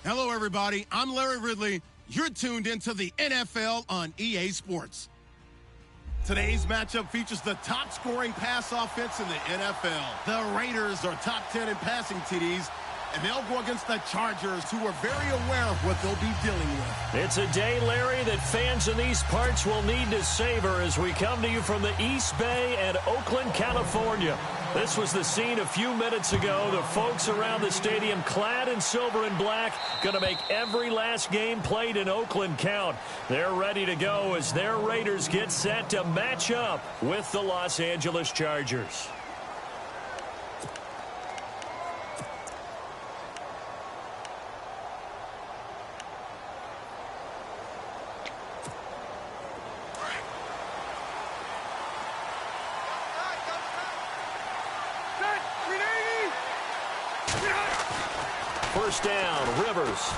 Hello, everybody. I'm Larry Ridley. You're tuned into the NFL on EA Sports. Today's matchup features the top-scoring pass offense in the NFL. The Raiders are top 10 in passing TDs, and they'll go against the Chargers, who are very aware of what they'll be dealing with. It's a day, Larry, that fans in these parts will need to savor as we come to you from the East Bay and Oakland, California. This was the scene a few minutes ago. The folks around the stadium clad in silver and black going to make every last game played in Oakland count. They're ready to go as their Raiders get set to match up with the Los Angeles Chargers. First down, Rivers.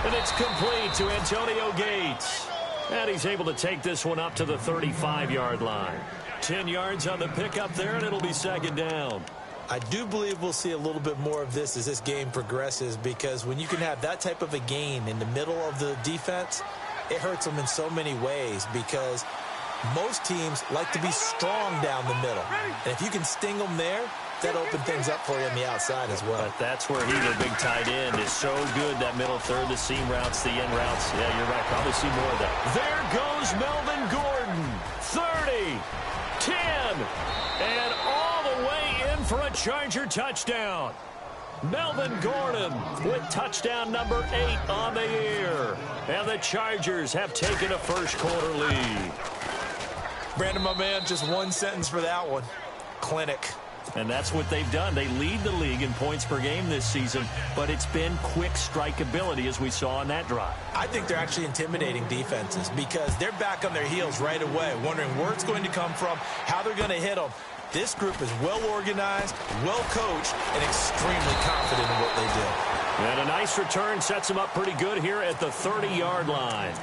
And it's complete to Antonio Gates. And he's able to take this one up to the 35-yard line. 10 yards on the pickup there, and it'll be second down. I do believe we'll see a little bit more of this as this game progresses, because when you can have that type of a gain in the middle of the defense, it hurts them in so many ways, because most teams like to be strong down the middle. And if you can sting them there, that opened things up for you on the outside as well. But that's where he, the big tight end, is so good, that middle third, the seam routes, the end routes. Yeah, you're right. Probably see more of that. There goes Melvin Gordon. 30, 10, and all the way in for a Charger touchdown. Melvin Gordon with touchdown number 8 on the year. And the Chargers have taken a first-quarter lead. Brandon, my man, just one sentence for that one. Clinic. And that's what they've done. They lead the league in points per game this season, but it's been quick strike ability as we saw on that drive. I think they're actually intimidating defenses because they're back on their heels right away, wondering where it's going to come from, how they're going to hit them. This group is well organized, well coached, and extremely confident in what they do. And a nice return sets them up pretty good here at the 30-yard line.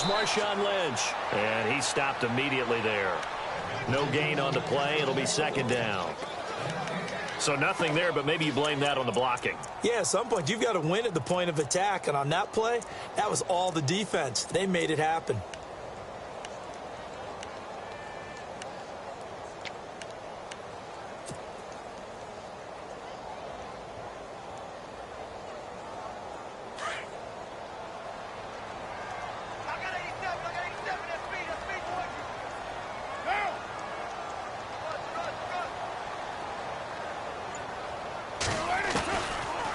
Marshawn Lynch, and he stopped immediately there. No gain on the play. It'll be second down. So nothing there, but maybe you blame that on the blocking. Yeah, at some point you've got to win at the point of attack, and on that play, that was all the defense. They made it happen.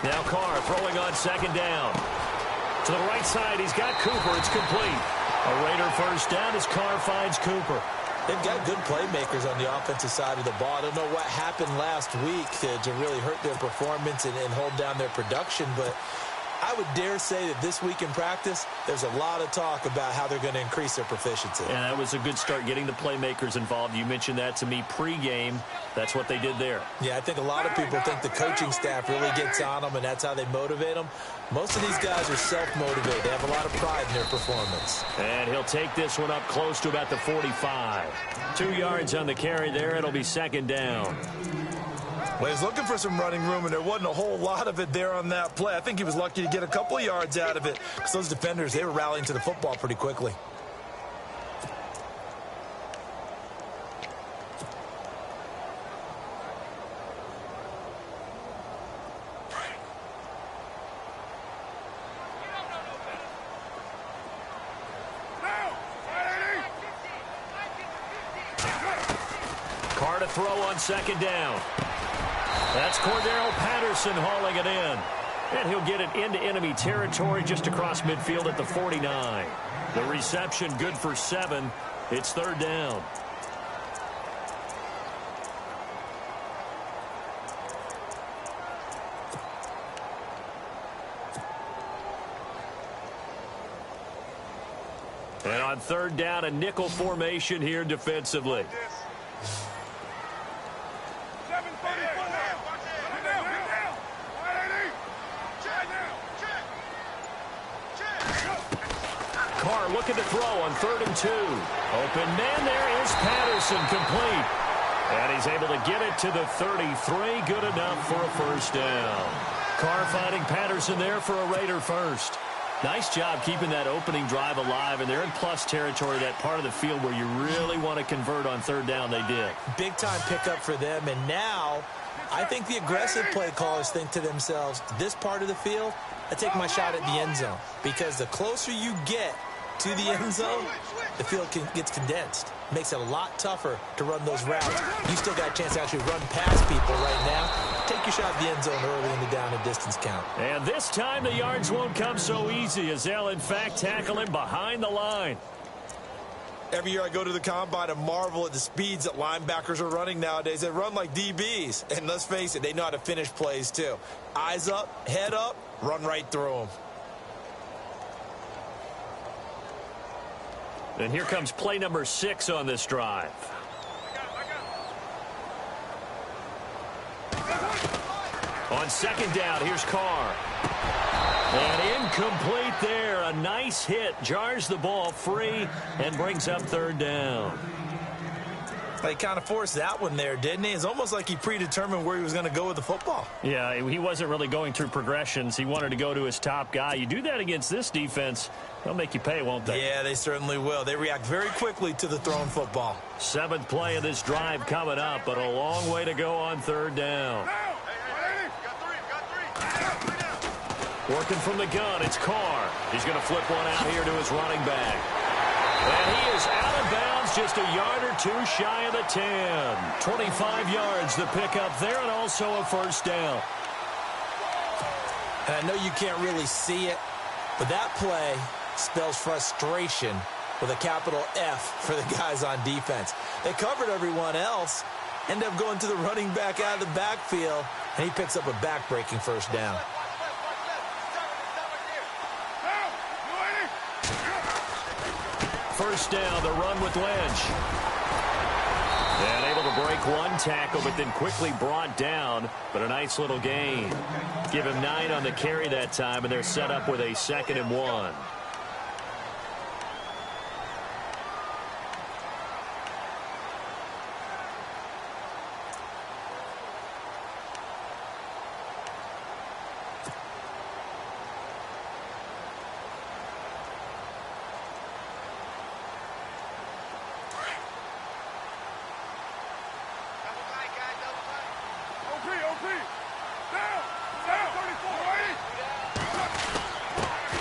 Now Carr throwing on second down. To the right side, he's got Cooper. It's complete. A Raider first down as Carr finds Cooper. They've got good playmakers on the offensive side of the ball. I don't know what happened last week to really hurt their performance and hold down their production, but I would dare say that this week in practice, there's a lot of talk about how they're going to increase their proficiency. And that was a good start, getting the playmakers involved. You mentioned that to me pregame. That's what they did there. Yeah, I think a lot of people think the coaching staff really gets on them, and that's how they motivate them. Most of these guys are self-motivated. They have a lot of pride in their performance. And he'll take this one up close to about the 45. 2 yards on the carry there. It'll be second down. Well, he's looking for some running room, and there wasn't a whole lot of it there on that play. I think he was lucky to get a couple of yards out of it because those defenders, they were rallying to the football pretty quickly. Carr to throw on second down. That's Cordero Patterson hauling it in. And he'll get it into enemy territory just across midfield at the 49. The reception good for 7. It's third down. And on third down, a nickel formation here defensively. Carr looking to throw on 3rd and 2. Open man, there is Patterson, complete. And he's able to get it to the 33. Good enough for a first down. Carr finding Patterson there for a Raider first. Nice job keeping that opening drive alive, and they're in plus territory, that part of the field where you really want to convert on 3rd down. They did. Big time pickup for them, and now I think the aggressive play callers think to themselves, this part of the field, I take my shot at the end zone, because the closer you get to the end zone, the field gets condensed. Makes it a lot tougher to run those routes. You still got a chance to actually run past people right now. Take your shot at the end zone early in the down and distance count. And this time the yards won't come so easy, as they'll in fact tackle him behind the line. Every year I go to the combine and marvel at the speeds that linebackers are running nowadays. They run like DBs. And let's face it, they know how to finish plays too. Eyes up, head up, run right through them. And here comes play number 6 on this drive. On 2nd down, here's Carr. And incomplete there. A nice hit. Jars the ball free and brings up 3rd down. He kind of forced that one there, didn't he? It's almost like he predetermined where he was going to go with the football. Yeah, he wasn't really going through progressions. He wanted to go to his top guy. You do that against this defense, they'll make you pay, won't they? Yeah, they certainly will. They react very quickly to the thrown football. 7th play of this drive coming up, but a long way to go on 3rd down. Working from the gun, it's Carr. He's going to flip one out here to his running back. And he is out of bounds, just a yard or two shy of the 10. 25 yards the pickup there, and also a first down. And I know you can't really see it, but that play spells frustration with a capital F for the guys on defense. They covered everyone else, end up going to the running back out of the backfield, and he picks up a back-breaking first down. First down, the run with Lynch. And able to break one tackle, but then quickly brought down. But a nice little gain. Give him 9 on the carry that time, and they're set up with a 2nd and 1.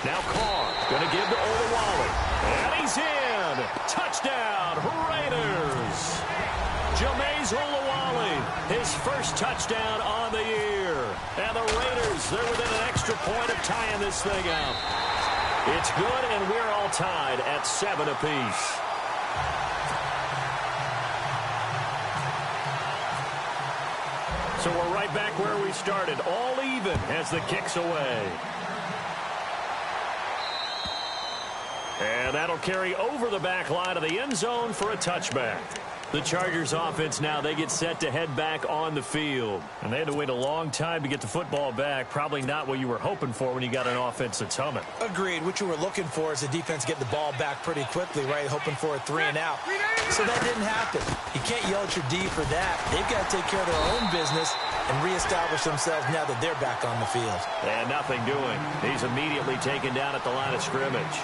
Now Carr going to give to Olawale. And he's in. Touchdown, Raiders. Jameis Olawale, his first touchdown on the year. And the Raiders, they're within an extra point of tying this thing up. It's good, and we're all tied at 7 apiece. So we're right back where we started, all even as the kick's away. And that'll carry over the back line of the end zone for a touchback. The Chargers offense now, they get set to head back on the field. And they had to wait a long time to get the football back. Probably not what you were hoping for when you got an offense that's humming. Agreed. What you were looking for is the defense get the ball back pretty quickly, right? Hoping for a 3 and out. So that didn't happen. You can't yell at your D for that. They've got to take care of their own business and reestablish themselves now that they're back on the field. And nothing doing. He's immediately taken down at the line of scrimmage.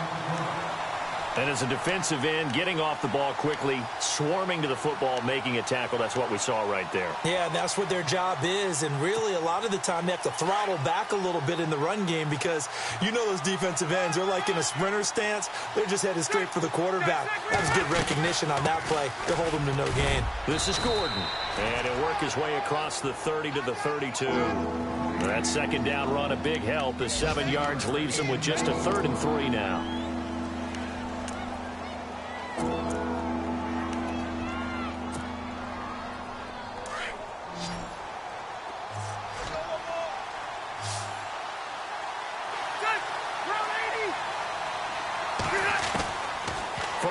And as a defensive end, getting off the ball quickly, swarming to the football, making a tackle, that's what we saw right there. Yeah, and that's what their job is. And really, a lot of the time, they have to throttle back a little bit in the run game because you know those defensive ends, they're like in a sprinter stance. They're just headed straight for the quarterback. That was good recognition on that play to hold them to no gain. This is Gordon. And he'll work his way across the 30 to the 32. That second down run, a big help. The 7 yards leaves him with just a 3rd and 3 now.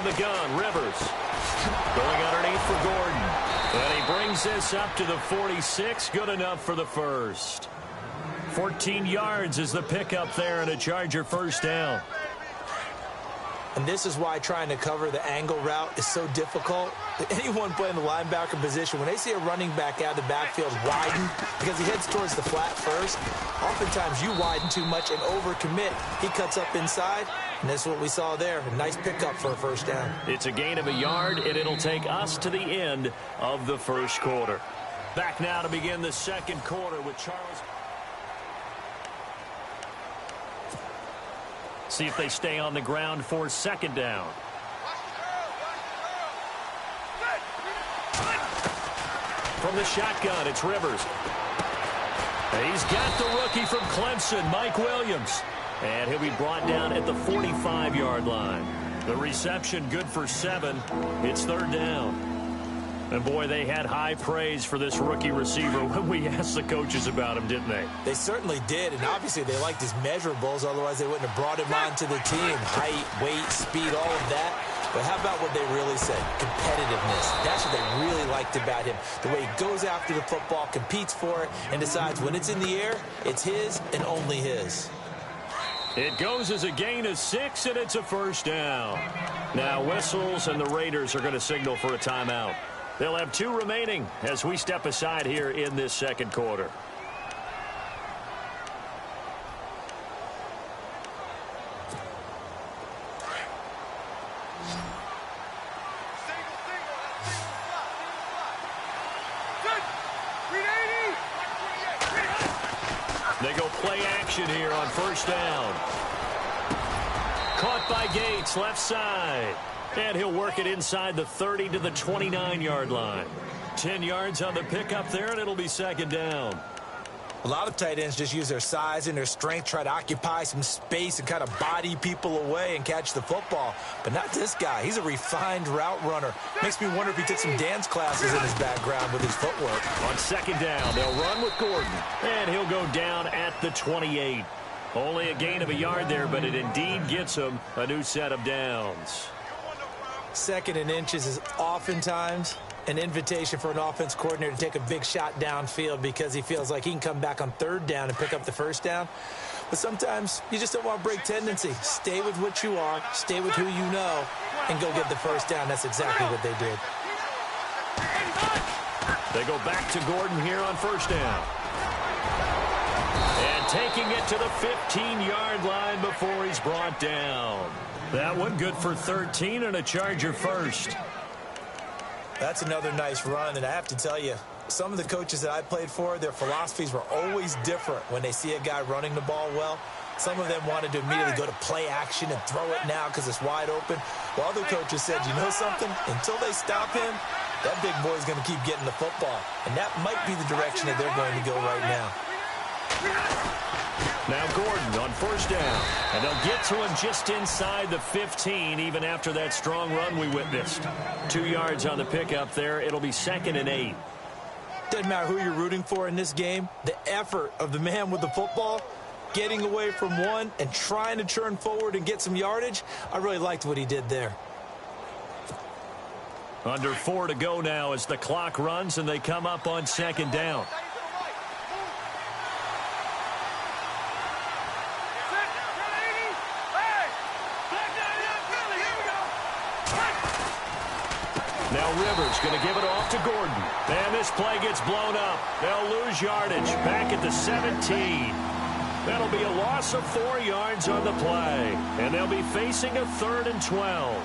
from the gun, Rivers. Going underneath for Gordon. And he brings this up to the 46. Good enough for the first. 14 yards is the pickup there and a Charger first down. And this is why trying to cover the angle route is so difficult. Anyone playing the linebacker position, when they see a running back out of the backfield widen because he heads towards the flat first, oftentimes you widen too much and overcommit. He cuts up inside, and that's what we saw there. A nice pickup for a first down. It's a gain of a yard, and it'll take us to the end of the first quarter. Back now to begin the second quarter with Charles. See if they stay on the ground for second down. From the shotgun, it's Rivers. He's got the rookie from Clemson, Mike Williams. And he'll be brought down at the 45-yard line. The reception good for 7. It's third down. And, boy, they had high praise for this rookie receiver when we asked the coaches about him, didn't they? They certainly did, and obviously they liked his measurables. Otherwise, they wouldn't have brought him onto the team. Height, weight, speed, all of that. But how about what they really said? Competitiveness. That's what they really liked about him. The way he goes after the football, competes for it, and decides when it's in the air, it's his and only his. It goes as a gain of 6, and it's a first down. Now whistles, and the Raiders are going to signal for a timeout. They'll have 2 remaining as we step aside here in this second quarter. They go play action here on first down. Caught by Gates, left side. And he'll work it inside the 30 to the 29-yard line. 10 yards on the pickup there, and it'll be second down. A lot of tight ends just use their size and their strength, try to occupy some space and kind of body people away and catch the football. But not this guy. He's a refined route runner. Makes me wonder if he took some dance classes in his background with his footwork. On second down, they'll run with Gordon. And he'll go down at the 28. Only a gain of a yard there, but it indeed gets him a new set of downs. Second and inches is oftentimes an invitation for an offense coordinator to take a big shot downfield because he feels like he can come back on third down and pick up the first down. But sometimes you just don't want to break tendency. Stay with what you are, stay with who you know, and go get the first down. That's exactly what they did. They go back to Gordon here on first down. And taking it to the 15-yard line before he's brought down. That one good for 13 and a Charger first. That's another nice run, and I have to tell you, some of the coaches that I played for, their philosophies were always different when they see a guy running the ball well. Some of them wanted to immediately go to play action and throw it now because it's wide open. While other coaches said, you know something? Until they stop him, that big boy's going to keep getting the football. And that might be the direction that they're going to go right now. Now Gordon on first down. And they'll get to him just inside the 15 even after that strong run we witnessed. 2 yards on the pickup there. It'll be second and 8. Doesn't matter who you're rooting for in this game. The effort of the man with the football, getting away from one and trying to turn forward and get some yardage, I really liked what he did there. Under 4 to go now as the clock runs and they come up on second down. Now Rivers going to give it off to Gordon. And this play gets blown up. They'll lose yardage back at the 17. That'll be a loss of 4 yards on the play. And they'll be facing a 3rd and 12.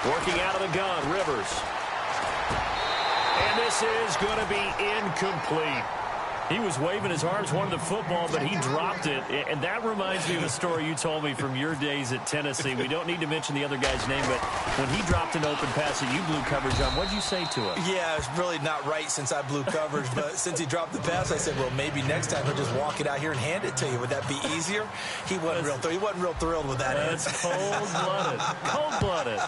Working out of the gun, Rivers. And this is going to be incomplete. He was waving his arms, wanted the football, but he dropped it. And that reminds me of a story you told me from your days at Tennessee. We don't need to mention the other guy's name, but when he dropped an open pass that you blew coverage on, what did you say to him? Yeah, it's really not right since I blew coverage, but since he dropped the pass, I said, well, maybe next time he'll just walk it out here and hand it to you. Would that be easier? He wasn't real thrilled with that. That's cold-blooded. Cold-blooded.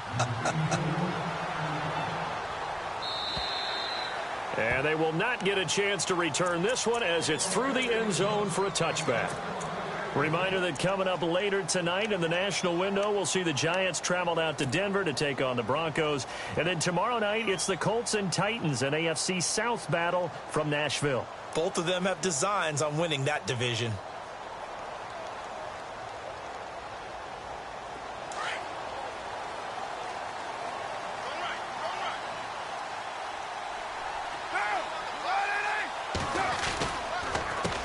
And they will not get a chance to return this one as it's through the end zone for a touchback. Reminder that coming up later tonight in the national window, we'll see the Giants travel out to Denver to take on the Broncos. And then tomorrow night, it's the Colts and Titans, an AFC South battle from Nashville. Both of them have designs on winning that division.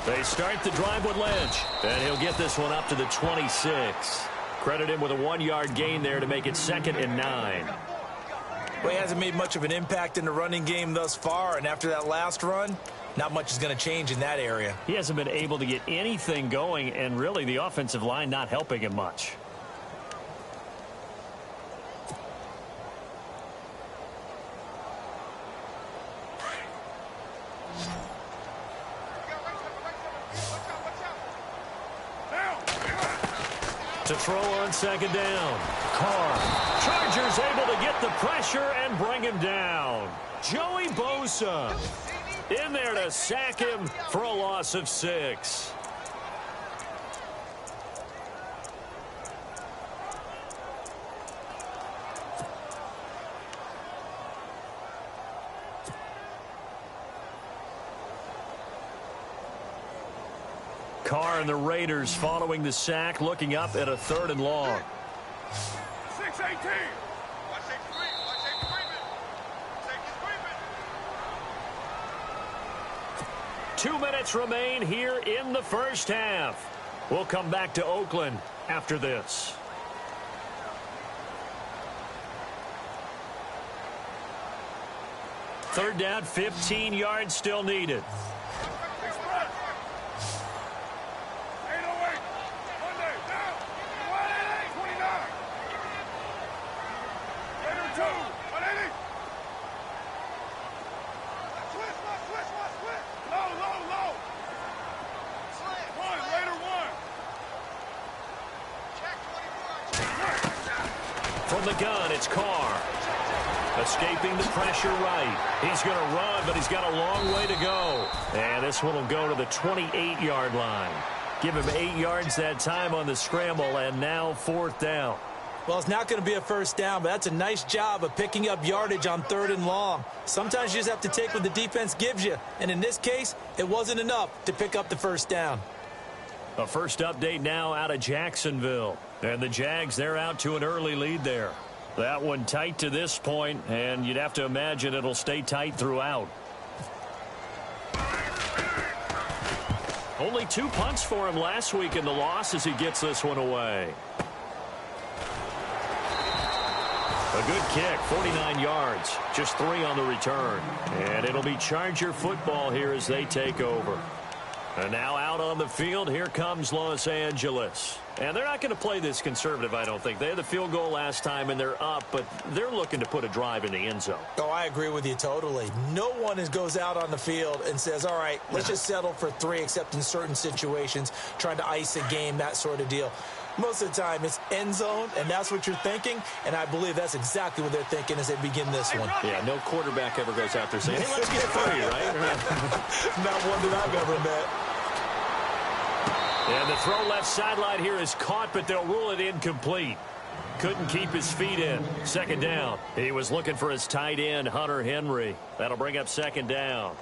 They start the drive with Lynch, and he'll get this one up to the 26. Credit him with a 1-yard gain there to make it 2nd and 9. Well, he hasn't made much of an impact in the running game thus far, and after that last run, not much is going to change in that area. He hasn't been able to get anything going, and really the offensive line not helping him much. To throw on 2nd down. Carr. Chargers able to get the pressure and bring him down. Joey Bosa in there to sack him for a loss of 6. Carr and the Raiders following the sack, looking up at a 3rd and long. 6-18. 2 minutes remain here in the first half. We'll come back to Oakland after this. Third down, 15 yards still needed. From the gun, it's Carr. Escaping the pressure right. He's going to run, but he's got a long way to go. And this one will go to the 28-yard line. Give him 8 yards that time on the scramble, and now 4th down. Well, it's not going to be a first down, but that's a nice job of picking up yardage on 3rd and long. Sometimes you just have to take what the defense gives you. And in this case, it wasn't enough to pick up the first down. A first update now out of Jacksonville. And the Jags, they're out to an early lead there. That one tight to this point, and you'd have to imagine it'll stay tight throughout. Only 2 punts for him last week in the loss as he gets this one away. A good kick, 49 yards, just 3 on the return. And it'll be Charger football here as they take over. And now out on the field, here comes Los Angeles. And they're not going to play this conservative, I don't think. They had the field goal last time, and they're up, but they're looking to put a drive in the end zone. Oh, I agree with you totally. No one goes out on the field and says, all right, let's just settle for 3, except in certain situations, trying to ice a game, that sort of deal. Most of the time, it's end zone, and that's what you're thinking, and I believe that's exactly what they're thinking as they begin this one. Yeah, no quarterback ever goes out there saying, hey, let's get 3, right? Not one that I've ever met. And the throw left sideline here is caught, but they'll rule it incomplete. Couldn't keep his feet in. 2nd down. He was looking for his tight end, Hunter Henry. That'll bring up 2nd down.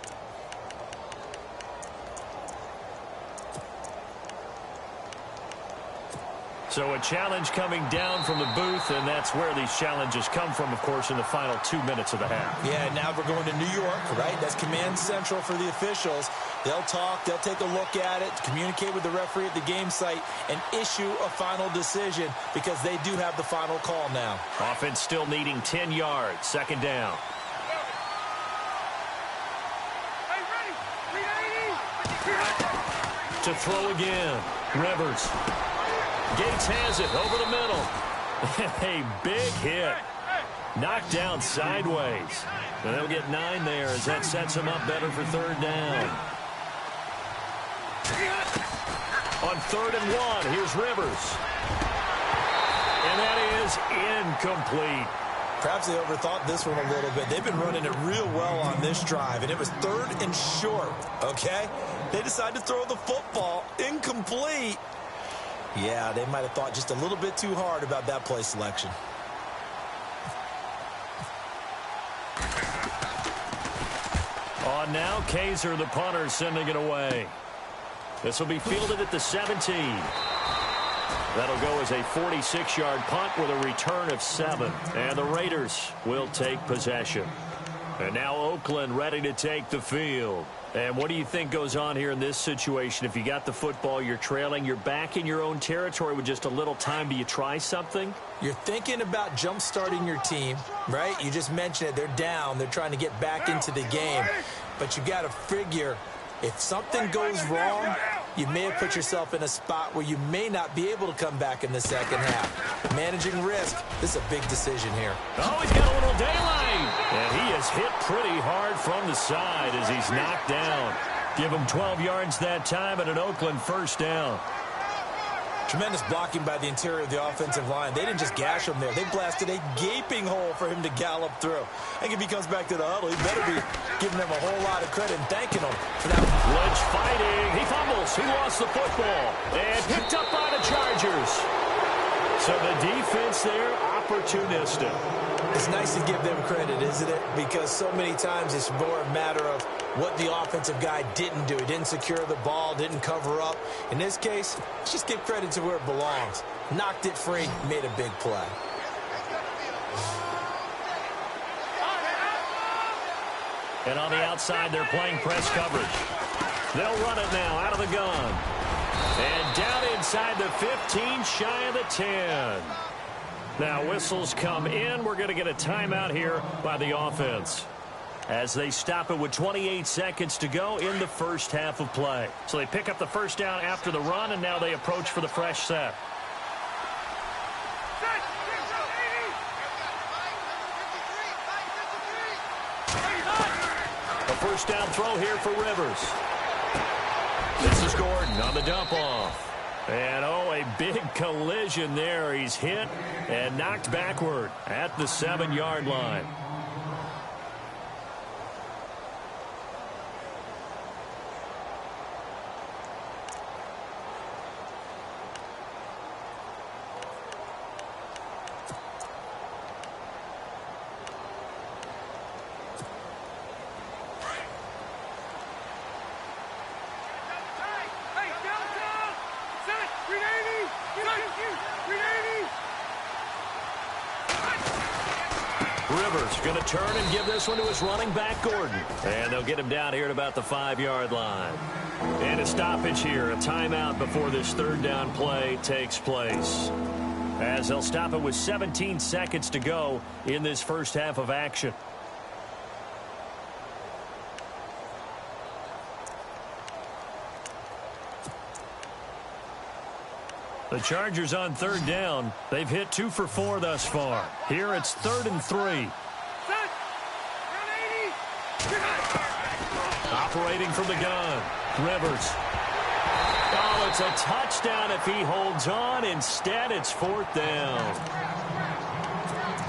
So a challenge coming down from the booth, and that's where these challenges come from, of course, in the final 2 minutes of the half. Yeah, now we're going to New York, right? That's command central for the officials. They'll talk, they'll take a look at it, communicate with the referee at the game site, and issue a final decision because they do have the final call now. Offense still needing 10 yards, 2nd down. Hey, ready? 380. To throw again. Rivers. Gates has it over the middle. A big hit. Knocked down sideways. And they'll get 9 there as that sets them up better for third down. On 3rd and 1, here's Rivers. And that is incomplete. Perhaps they overthought this one a little bit. They've been running it real well on this drive, and it was 3rd and short, okay? They decided to throw the football incomplete. Yeah, they might have thought just a little bit too hard about that play selection. On now, Kaiser, the punter, sending it away. This will be fielded at the 17. That'll go as a 46-yard punt with a return of 7. And the Raiders will take possession. And now Oakland ready to take the field. And what do you think goes on here in this situation? If you got the football, you're trailing, you're back in your own territory with just a little time. Do you try something? You're thinking about jump-starting your team, right? You just mentioned it. They're down. They're trying to get back into the game. But you got to figure if something goes wrong, you may have put yourself in a spot where you may not be able to come back in the second half. Managing risk, this is a big decision here. Oh, he's got a little daylight. And he is hit pretty hard from the side as he's knocked down. Give him 12 yards that time and an Oakland first down. Tremendous blocking by the interior of the offensive line. They didn't just gash him there. They blasted a gaping hole for him to gallop through. I think if he comes back to the huddle, he better be giving them a whole lot of credit and thanking them for that. Lynch fighting. He fumbles. He lost the football. And picked up by the Chargers. So the defense there, opportunistic. It's nice to give them credit, isn't it? Because so many times it's more a matter of what the offensive guy didn't do. He didn't secure the ball, didn't cover up. In this case, let's just give credit to where it belongs. Knocked it free, made a big play. And on the outside, they're playing press coverage. They'll run it now out of the gun. And down inside the 15, shy of the 10. Now whistles come in. We're going to get a timeout here by the offense as they stop it with 28 seconds to go in the first half of play. So they pick up the first down after the run, and now they approach for the fresh set. A first down throw here for Rivers. This is Gordon on the dump off. And, oh, a big collision there. He's hit and knocked backward at the 7-yard line. Rivers going to turn and give this one to his running back, Gordon. And they'll get him down here at about the 5-yard line. And a stoppage here, a timeout before this third down play takes place. As they'll stop it with 17 seconds to go in this first half of action. The Chargers on third down. They've hit 2 for 4 thus far. Here it's 3rd and 3. Operating from the gun. Rivers. Oh, it's a touchdown if he holds on. Instead, it's 4th down.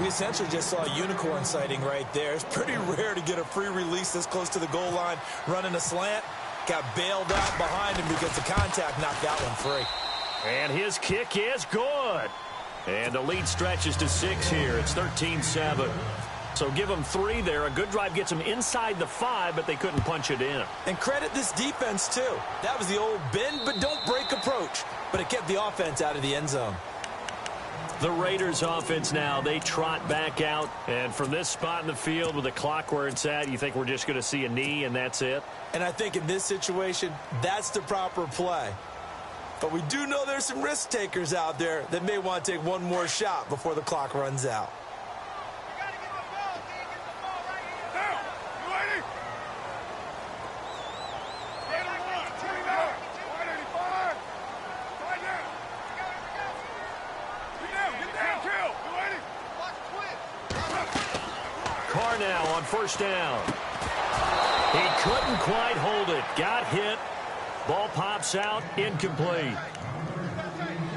We essentially just saw a unicorn sighting right there. It's pretty rare to get a free release this close to the goal line running a slant. Got bailed out behind him because the contact knocked that one free. And his kick is good. And the lead stretches to 6 here. It's 13-7. So give them 3 there. A good drive gets them inside the 5, but they couldn't punch it in. And credit this defense, too. That was the old bend but don't break approach. But it kept the offense out of the end zone. The Raiders offense now, they trot back out. And from this spot in the field with the clock where it's at, you think we're just going to see a knee and that's it? And I think in this situation, that's the proper play. But we do know there's some risk takers out there that may want to take one more shot before the clock runs out. car now on first down. He couldn't quite hold it. Got hit. Ball pops out. Incomplete.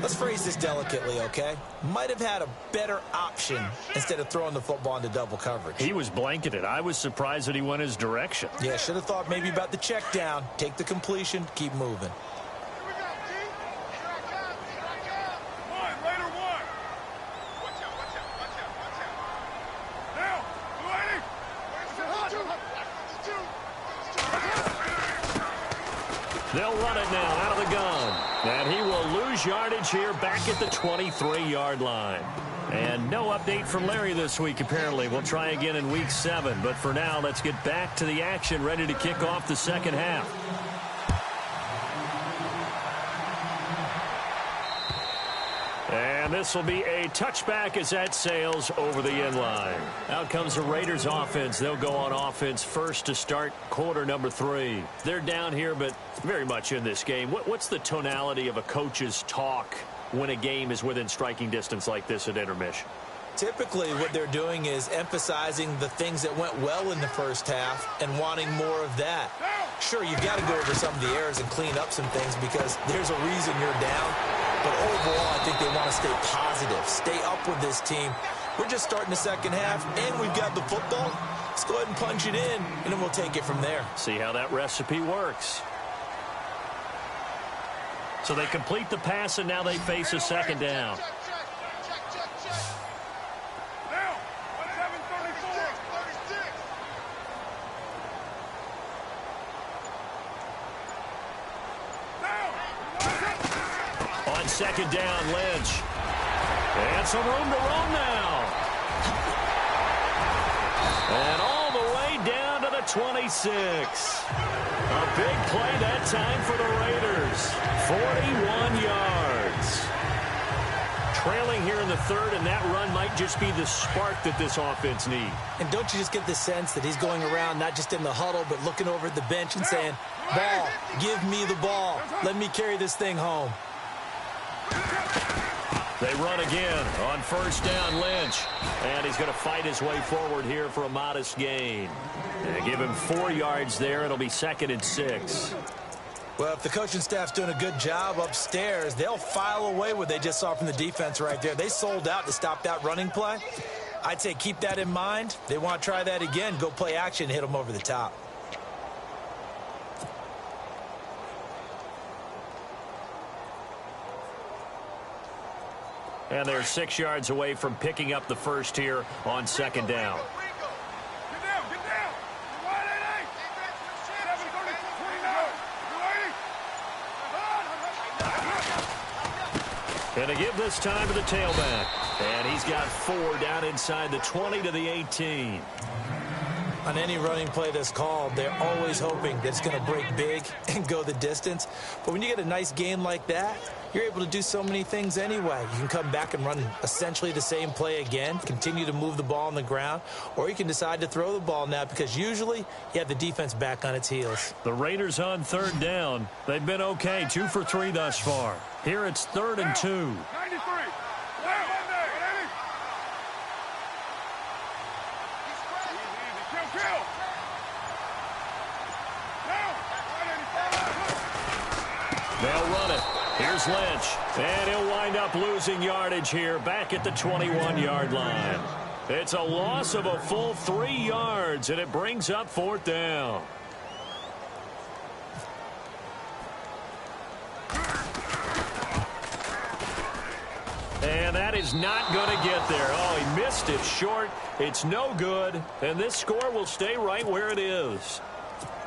Let's phrase this delicately, okay? Might have had a better option instead of throwing the football into double coverage. He was blanketed. I was surprised that he went his direction. Yeah, should have thought maybe about the check down. Take the completion, keep moving. They'll run it now out of the gun. And he will lose yardage here back at the 23-yard line. And no update from Larry this week, apparently. We'll try again in Week 7. But for now, let's get back to the action, ready to kick off the second half. And this will be a touchback as that sails over the end line. Out comes the Raiders offense. They'll go on offense first to start quarter number 3. They're down here, but very much in this game. What's the tonality of a coach's talk when a game is within striking distance like this at intermission? Typically, what they're doing is emphasizing the things that went well in the first half and wanting more of that. Sure, you've got to go over some of the errors and clean up some things because there's a reason you're down. But overall, I think they want to stay positive, stay up with this team. We're just starting the second half, and we've got the football. Let's go ahead and punch it in, and then we'll take it from there. See how that recipe works. So they complete the pass, and now they face a second down. Second down, Lynch. And some room to run now. And all the way down to the 26. A big play that time for the Raiders. 41 yards. Trailing here in the third, and that run might just be the spark that this offense needs. And don't you just get the sense that he's going around not just in the huddle, but looking over at the bench and saying, ball, give me the ball. Let me carry this thing home. They run again on first down, Lynch. And he's going to fight his way forward here for a modest gain. And give him 4 yards there. It'll be 2nd and 6. Well, if the coaching staff's doing a good job upstairs, they'll file away what they just saw from the defense right there. They sold out to stop that running play. I'd say keep that in mind. They want to try that again. Go play action, hit them over the top. And they're 6 yards away from picking up the first here on second down. Get down, get down. Wide 8-8. And to give this time to the tailback. And he's got 4 down inside the 20 to the 18. On any running play that's called, they're always hoping that it's going to break big and go the distance. But when you get a nice gain like that, you're able to do so many things anyway. You can come back and run essentially the same play again, continue to move the ball on the ground, or you can decide to throw the ball now because usually you have the defense back on its heels. The Raiders on third down. They've been okay, 2 for 3 thus far. Here it's 3rd and 2. 93. They'll run it. Here's Lynch. And he'll wind up losing yardage here back at the 21-yard line. It's a loss of a full 3 yards, and it brings up 4th down. And that is not going to get there. Oh, he missed it short. It's no good. And this score will stay right where it is.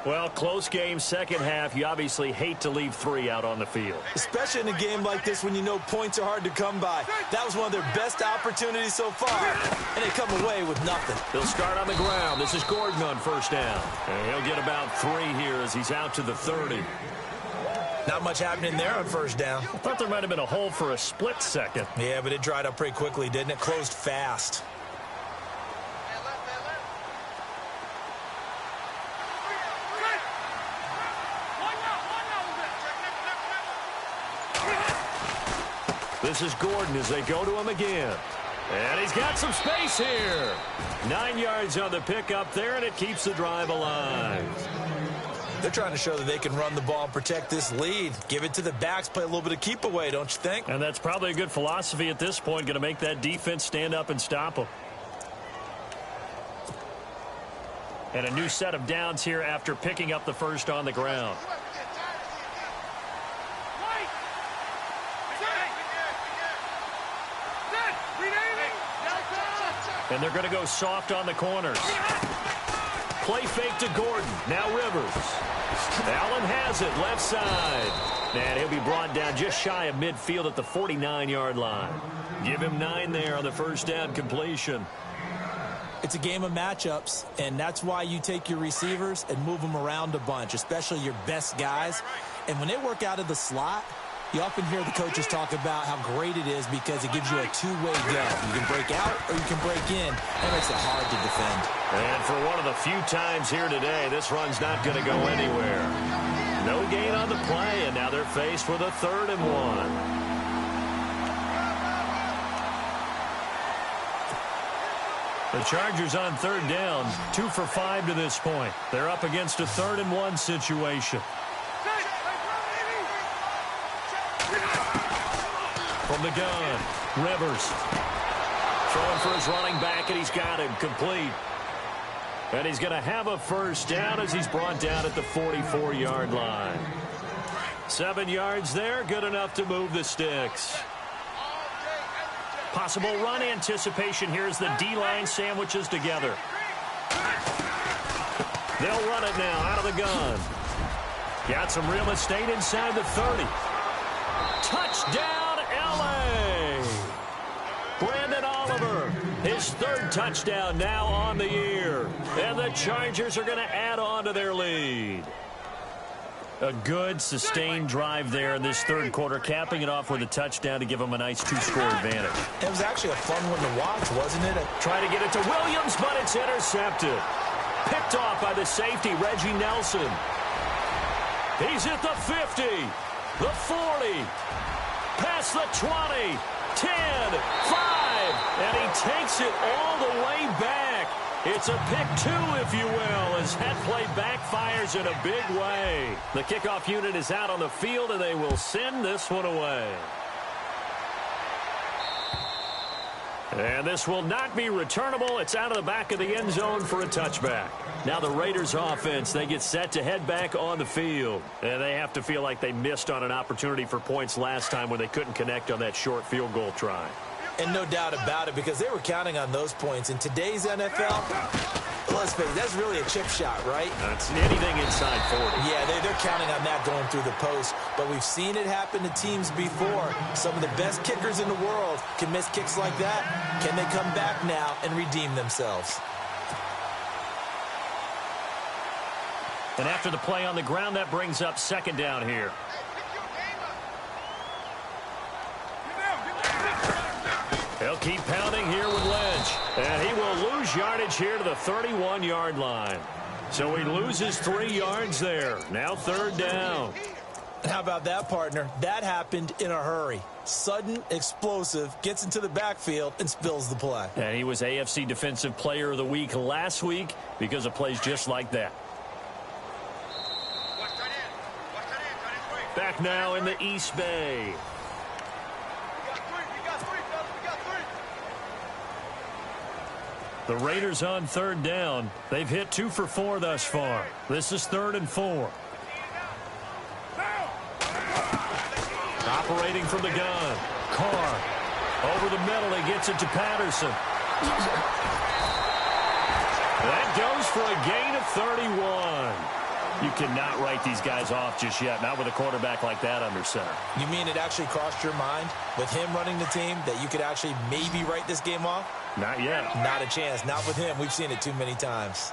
Well, close game, second half. You obviously hate to leave 3 out on the field. Especially in a game like this when you know points are hard to come by. That was one of their best opportunities so far, and they come away with nothing. They'll start on the ground. This is Gordon on first down. And he'll get about 3 here as he's out to the 30. Not much happening there on first down. I thought there might have been a hole for a split second. Yeah, but it dried up pretty quickly, didn't it? Closed fast. This is Gordon as they go to him again. And he's got some space here. 9 yards on the pickup there, and it keeps the drive alive. They're trying to show that they can run the ball and protect this lead. Give it to the backs, play a little bit of keep away, don't you think? And that's probably a good philosophy at this point, going to make that defense stand up and stop them. And a new set of downs here after picking up the first on the ground. And they're going to go soft on the corners. Play fake to Gordon. Now Rivers. Allen has it, left side. And he'll be brought down just shy of midfield at the 49-yard line. Give him 9 there on the first down completion. It's a game of matchups, and that's why you take your receivers and move them around a bunch, especially your best guys. And when they work out of the slot, you often hear the coaches talk about how great it is because it gives you a two-way go. You can break out or you can break in. That makes it hard to defend. And for one of the few times here today, this run's not going to go anywhere. No gain on the play, and now they're faced with a 3rd and 1. The Chargers on 3rd down, 2 for 5 to this point. They're up against a 3rd and 1 situation. From the gun, Rivers. Throwing for his running back, and he's got him complete. And he's going to have a first down as he's brought down at the 44-yard line. 7 yards there, good enough to move the sticks. Possible run anticipation here as the D-line sandwiches together. They'll run it now out of the gun. Got some real estate inside the 30. Touchdown, L.A. Brandon Oliver, his 3rd touchdown now on the year. And the Chargers are going to add on to their lead. A good, sustained drive there in this 3rd quarter, capping it off with a touchdown to give them a nice 2-score advantage. It was actually a fun one to watch, wasn't it? Try to get it to Williams, but it's intercepted. Picked off by the safety, Reggie Nelson. He's at the 50, the 40, past the 20, 10, 5, and he takes it all the way back. It's a pick 2, if you will, as that play backfires in a big way. The kickoff unit is out on the field, and they will send this one away. And this will not be returnable. It's out of the back of the end zone for a touchback. Now the Raiders offense, they get set to head back on the field. And they have to feel like they missed on an opportunity for points last time when they couldn't connect on that short field goal try. And no doubt about it, because they were counting on those points. In today's NFL, let's face it, that's really a chip shot, right? That's anything inside 40. Yeah, they're counting on that going through the post. But we've seen it happen to teams before. Some of the best kickers in the world can miss kicks like that. Can they come back now and redeem themselves? And after the play on the ground, that brings up 2nd down here. He'll keep pounding here with Lynch. And he will lose yardage here to the 31-yard line. So he loses 3 yards there. Now 3rd down. How about that, partner? That happened in a hurry. Sudden, explosive, gets into the backfield, and spills the play. And he was AFC Defensive Player of the Week last week because of plays just like that. Back now in the East Bay. The Raiders on 3rd down. They've hit 2 for 4 thus far. This is 3rd and 4. Operating from the gun. Carr. Over the middle, he gets it to Patterson. That goes for a gain of 31. You cannot write these guys off just yet, not with a quarterback like that under center. You mean it actually crossed your mind with him running the team that you could actually maybe write this game off? Not yet. Not a chance. Not with him. We've seen it too many times.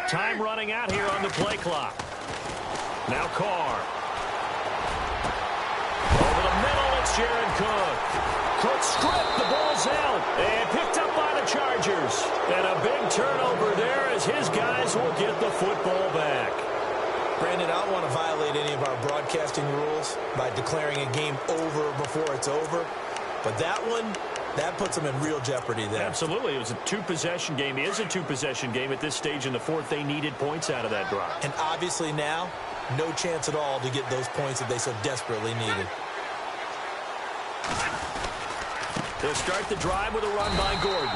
Time running out here on the play clock. Now Carr. Over the middle, it's Jared Cook. Cook stripped, the ball's out, and picked up by the the Chargers. And a big turnover there as his guys will get the football back. Brandon, I don't want to violate any of our broadcasting rules by declaring a game over before it's over. But that one, that puts them in real jeopardy there. Absolutely. It was a two-possession game. It is a two-possession game at this stage in the fourth. They needed points out of that drive. And obviously now, no chance at all to get those points that they so desperately needed. They'll start the drive with a run by Gordon.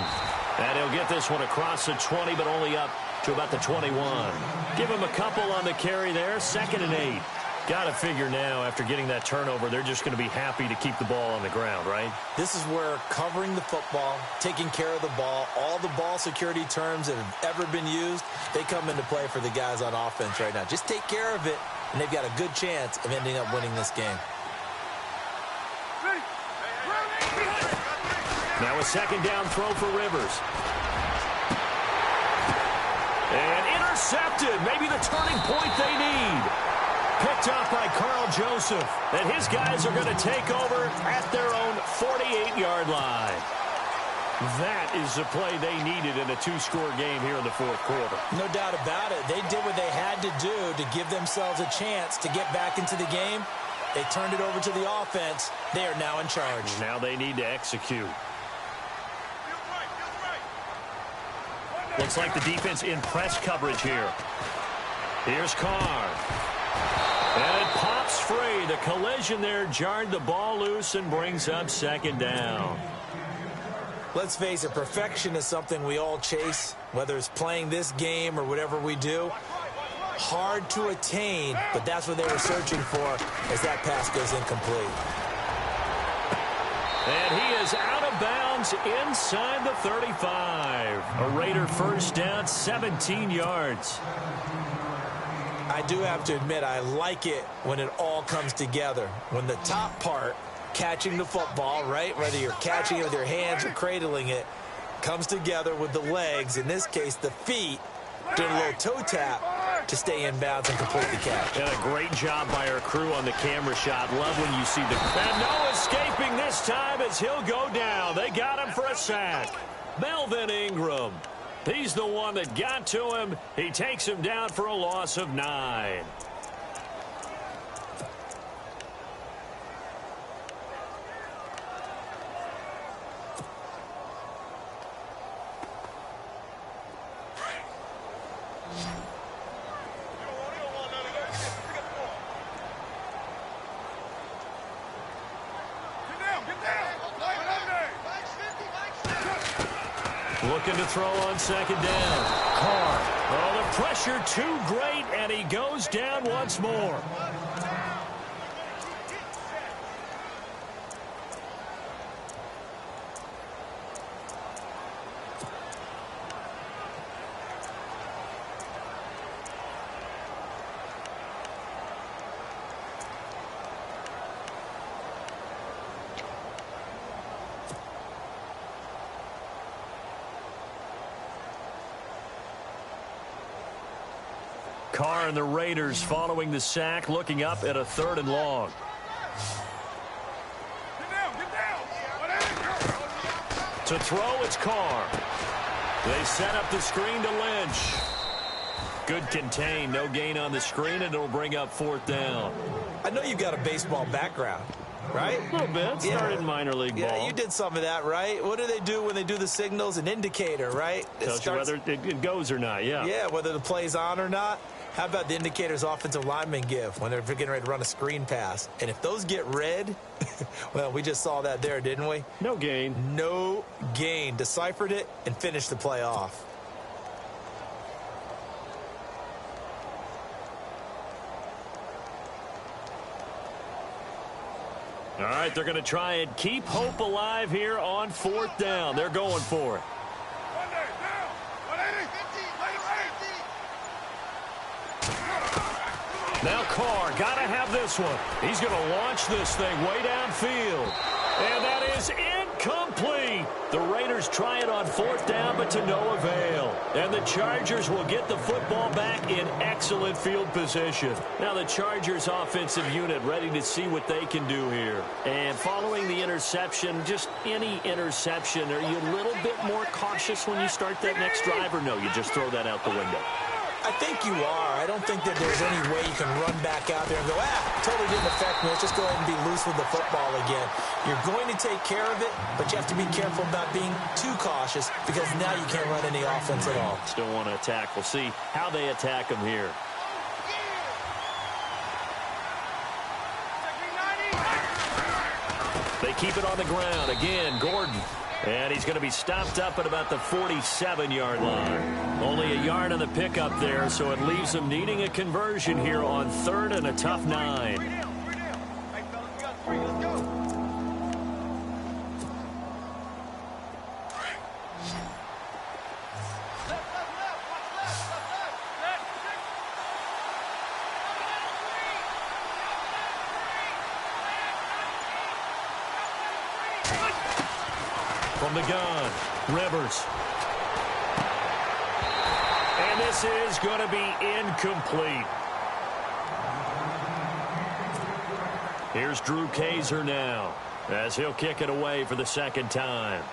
And he'll get this one across the 20, but only up to about the 21. Give him a couple on the carry there. 2nd and 8. Got to figure now, after getting that turnover, they're just going to be happy to keep the ball on the ground, right? This is where covering the football, taking care of the ball, all the ball security terms that have ever been used, they come into play for the guys on offense right now. Just take care of it, and they've got a good chance of ending up winning this game. Now a 2nd down throw for Rivers. And intercepted. Maybe the turning point they need. Picked up by Carl Joseph. And his guys are going to take over at their own 48-yard line. That is the play they needed in a two-score game here in the fourth quarter. No doubt about it. They did what they had to do to give themselves a chance to get back into the game. They turned it over to the offense. They are now in charge. Now they need to execute. Looks like the defense in press coverage here. Here's Carr. And it pops free. The collision there jarred the ball loose and brings up 2nd down. Let's face it, perfection is something we all chase, whether it's playing this game or whatever we do. Hard to attain, but that's what they were searching for as that pass goes incomplete. And he is out of bounds inside the 35. A Raider first down, 17 yards. I do have to admit, I like it when it all comes together. When the top part, catching the football, right, whether you're catching it with your hands or cradling it, comes together with the legs, in this case the feet, doing a little toe tap to stay in bounds and complete the catch. And a great job by our crew on the camera shot. Love when you see the... And no escaping this time as he'll go down. They got him for a sack. Melvin Ingram. He's the one that got to him. He takes him down for a loss of 9. Looking to throw on 2nd down. Carr. Oh, the pressure too great, and he goes down once more. Carr and the Raiders following the sack, looking up at a 3rd and long. To throw, it's Carr. They set up the screen to Lynch. Good contain, no gain on the screen, and it'll bring up 4th down. I know you've got a baseball background, right? A little bit. Started minor league ball. Yeah, you did some of that, right? What do they do when they do the signals? An indicator, right? Tells you whether it goes or not, yeah. Yeah, whether the play's on or not. How about the indicators offensive linemen give when they're getting ready to run a screen pass? And if those get red, well, we just saw that there, didn't we? No gain. No gain. Deciphered it and finished the play off. All right, they're going to try and keep hope alive here on 4th down. They're going for it. Now Carr, got to have this one. He's going to launch this thing way downfield. And that is Incomplete. The Raiders try it on 4th down, but to no avail. And the Chargers will get the football back in excellent field position. Now the Chargers offensive unit ready to see what they can do here. And following the interception, just any interception, are you a little bit more cautious when you start that next drive, or no, you just throw that out the window? I think you are. I don't think that there's any way you can run back out there and go, totally didn't affect me. Let's just go ahead and be loose with the football again. You're going to take care of it, but you have to be careful about being too cautious because now you can't run any offense at all. Still want to attack. We'll see how they attack them here. They keep it on the ground. Again, Gordon. And he's going to be stopped up at about the 47-yard line. Only a yard on the pickup there, so it leaves them needing a conversion here on 3rd and a tough 9. From the gun, Rivers. And this is going to be incomplete. Here's Drew Kaiser now, as he'll kick it away for the 2nd time.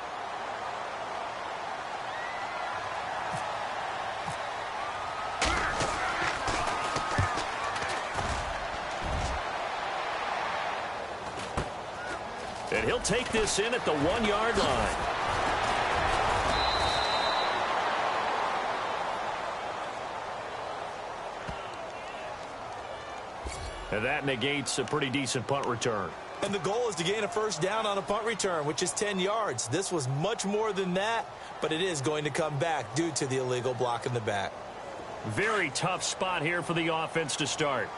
And he'll take this in at the 1-yard line. And that negates a pretty decent punt return. And the goal is to gain a 1st down on a punt return, which is 10 yards. This was much more than that, but it is going to come back due to the illegal block in the back. Very tough spot here for the offense to start.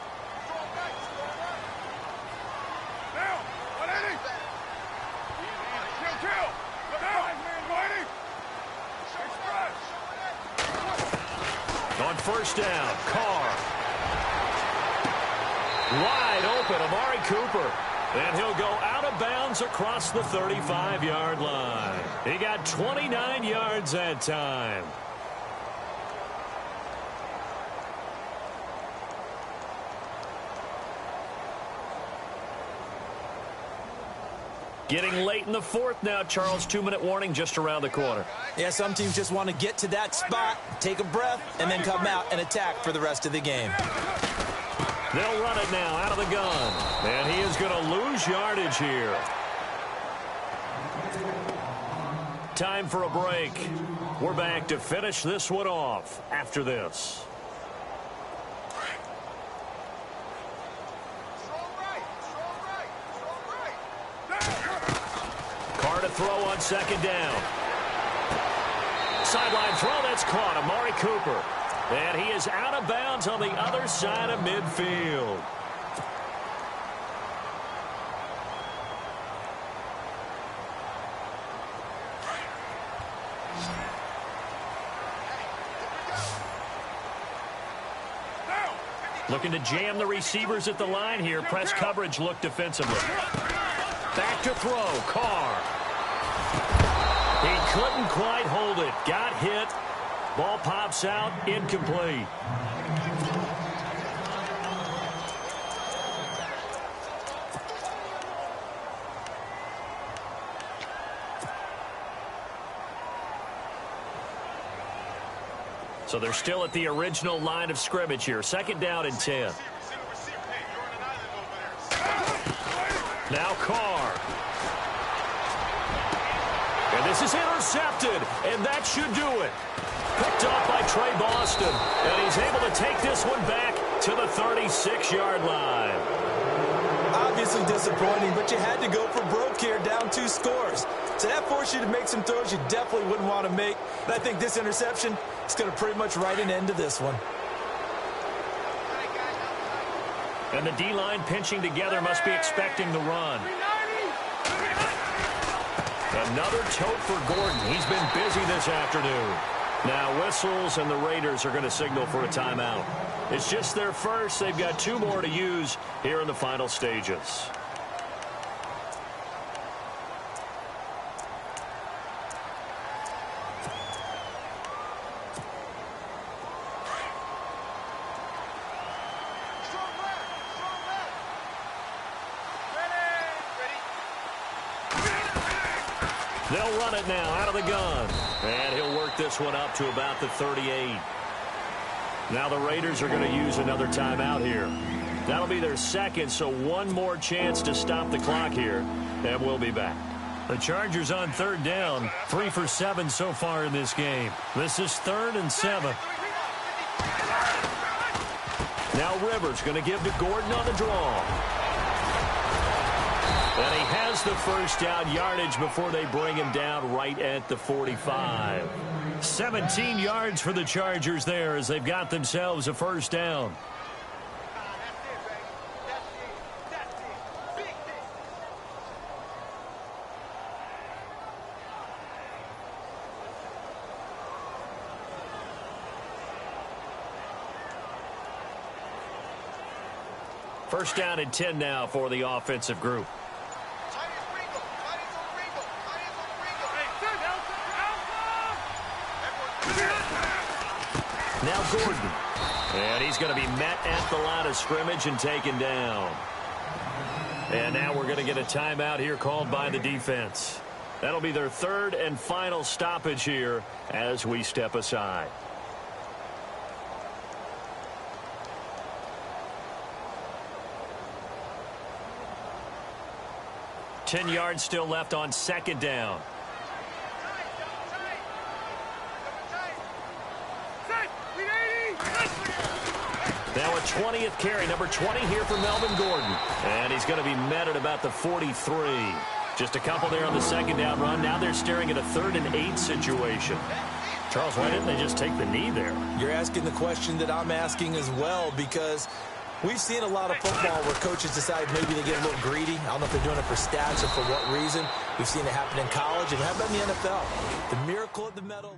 On 1st down, Carr. Wide open, Amari Cooper. And he'll go out of bounds across the 35-yard line. He got 29 yards that time. Getting late in the 4th now, Charles. 2-minute warning just around the corner. Yeah, some teams just want to get to that spot, take a breath, and then come out and attack for the rest of the game. They'll run it now out of the gun. And he is going to lose yardage here. Time for a break. We're back to finish this one off after this. Carr to throw on 2nd down. Sideline throw, that's caught. Amari Cooper. And he is out of bounds on the other side of midfield. Looking to jam the receivers at the line here. Press coverage look defensively. Back to throw, Carr. He couldn't quite hold it. Got hit. Ball pops out, incomplete. So they're still at the original line of scrimmage here. 2nd down and 10. Now Carr. And this is intercepted, and that should do it. Picked off by Trey Boston, and he's able to take this one back to the 36-yard line. Obviously disappointing, but you had to go for broke here, down 2 scores. So that forced you to make some throws you definitely wouldn't want to make. And I think this interception is going to pretty much write an end to this one. And the D-line pinching together must be expecting the run. Another tote for Gordon. He's been busy this afternoon. Now whistles, and the Raiders are going to signal for a timeout. It's just their first. They've got 2 more to use here in the final stages. They'll run it now out of the gun. And he'll work this one up to about the 38. Now the Raiders are going to use another timeout here. That'll be their second, so one more chance to stop the clock here, and we'll be back. The Chargers on third down, 3 for 7 so far in this game. This is 3rd and 7. Now Rivers going to give to Gordon on the draw. And he has the first down yardage before they bring him down right at the 45. 17 yards for the Chargers there as they've got themselves a first down. First down and 10 now for the offensive group. Now Gordon. And he's going to be met at the line of scrimmage and taken down. And now we're going to get a timeout here called by the defense. That'll be their 3rd and final stoppage here as we step aside. 10 yards still left on second down. Now a 20th carry, number 20 here for Melvin Gordon. And he's going to be met at about the 43. Just a couple there on the second down run. Now they're staring at a 3rd and 8 situation. Charles, why didn't they just take the knee there? You're asking the question that I'm asking as well, because we've seen a lot of football where coaches decide maybe they get a little greedy. I don't know if they're doing it for stats or for what reason. We've seen it happen in college, and how about in the NFL? The miracle of the medal.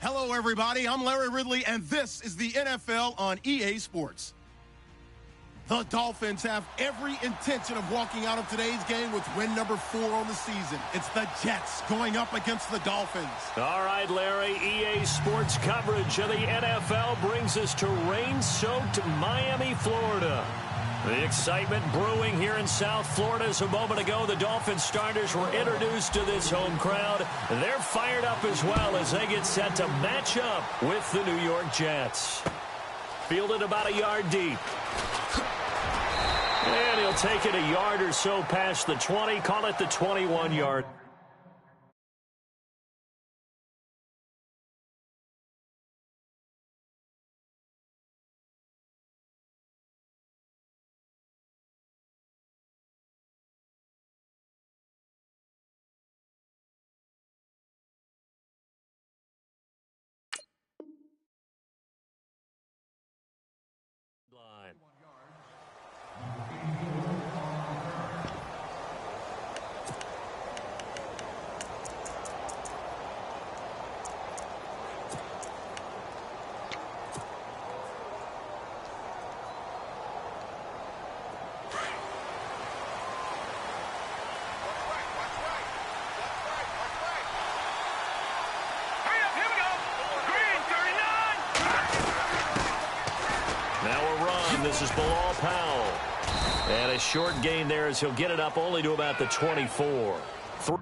Hello, everybody. I'm Larry Ridley, and this is the NFL on EA Sports. The Dolphins have every intention of walking out of today's game with win number 4 on the season. It's the Jets going up against the Dolphins. All right, Larry, EA Sports coverage of the NFL brings us to rain-soaked Miami, Florida. The excitement brewing here in South Florida. As a moment ago, the Dolphins starters were introduced to this home crowd. They're fired up as well as they get set to match up with the New York Jets. Fielded about a yard deep. And he'll take it a yard or so past the 20, call it the 21-yard. Line. This is Bilal Powell. And a short gain there as he'll get it up only to about the 24. 3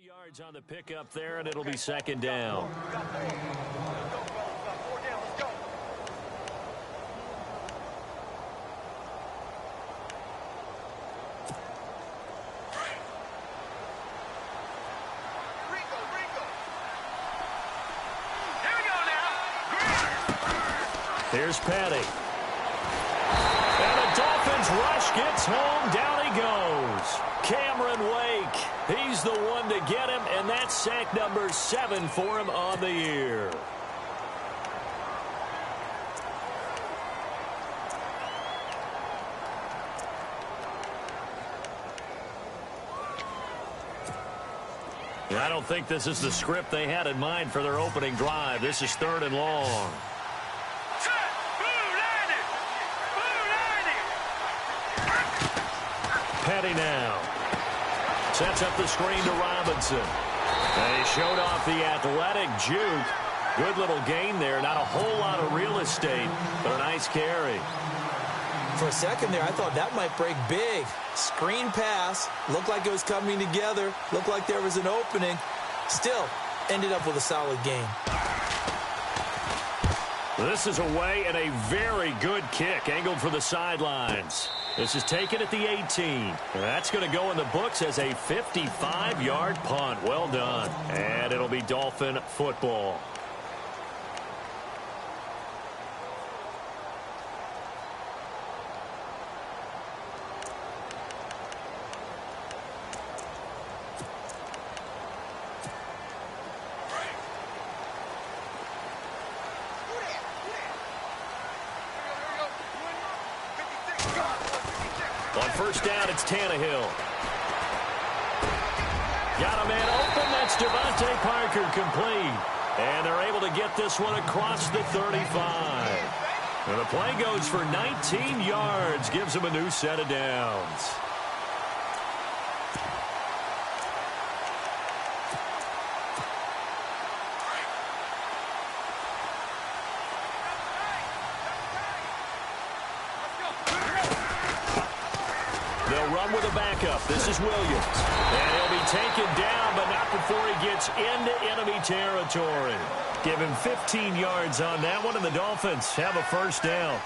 yards on the pickup there, and it'll be second down. Here's Petty. And the Dolphins rush gets home. Down he goes. Cameron Wake. He's the one to get him, and that's sack number 7 for him on the year. I don't think this is the script they had in mind for their opening drive. This is 3rd and long. Petty now. Sets up the screen to Robinson. And he showed off the athletic juke. Good little gain there. Not a whole lot of real estate, but a nice carry. For a second there, I thought that might break big. Screen pass. Looked like it was coming together. Looked like there was an opening. Still, ended up with a solid gain. This is away and a very good kick. Angled for the sidelines. This is taken at the 18. That's going to go in the books as a 55-yard punt. Well done. And it'll be Dolphin football. On first down, it's Tannehill. Got a man open. That's Devontae Parker complete. And they're able to get this one across the 35. And the play goes for 19 yards. Gives him a new set of downs. They'll run with a backup. This is Williams. And he'll be taken down, but not before he gets into enemy territory. Give him 15 yards on that one, and the Dolphins have a first down.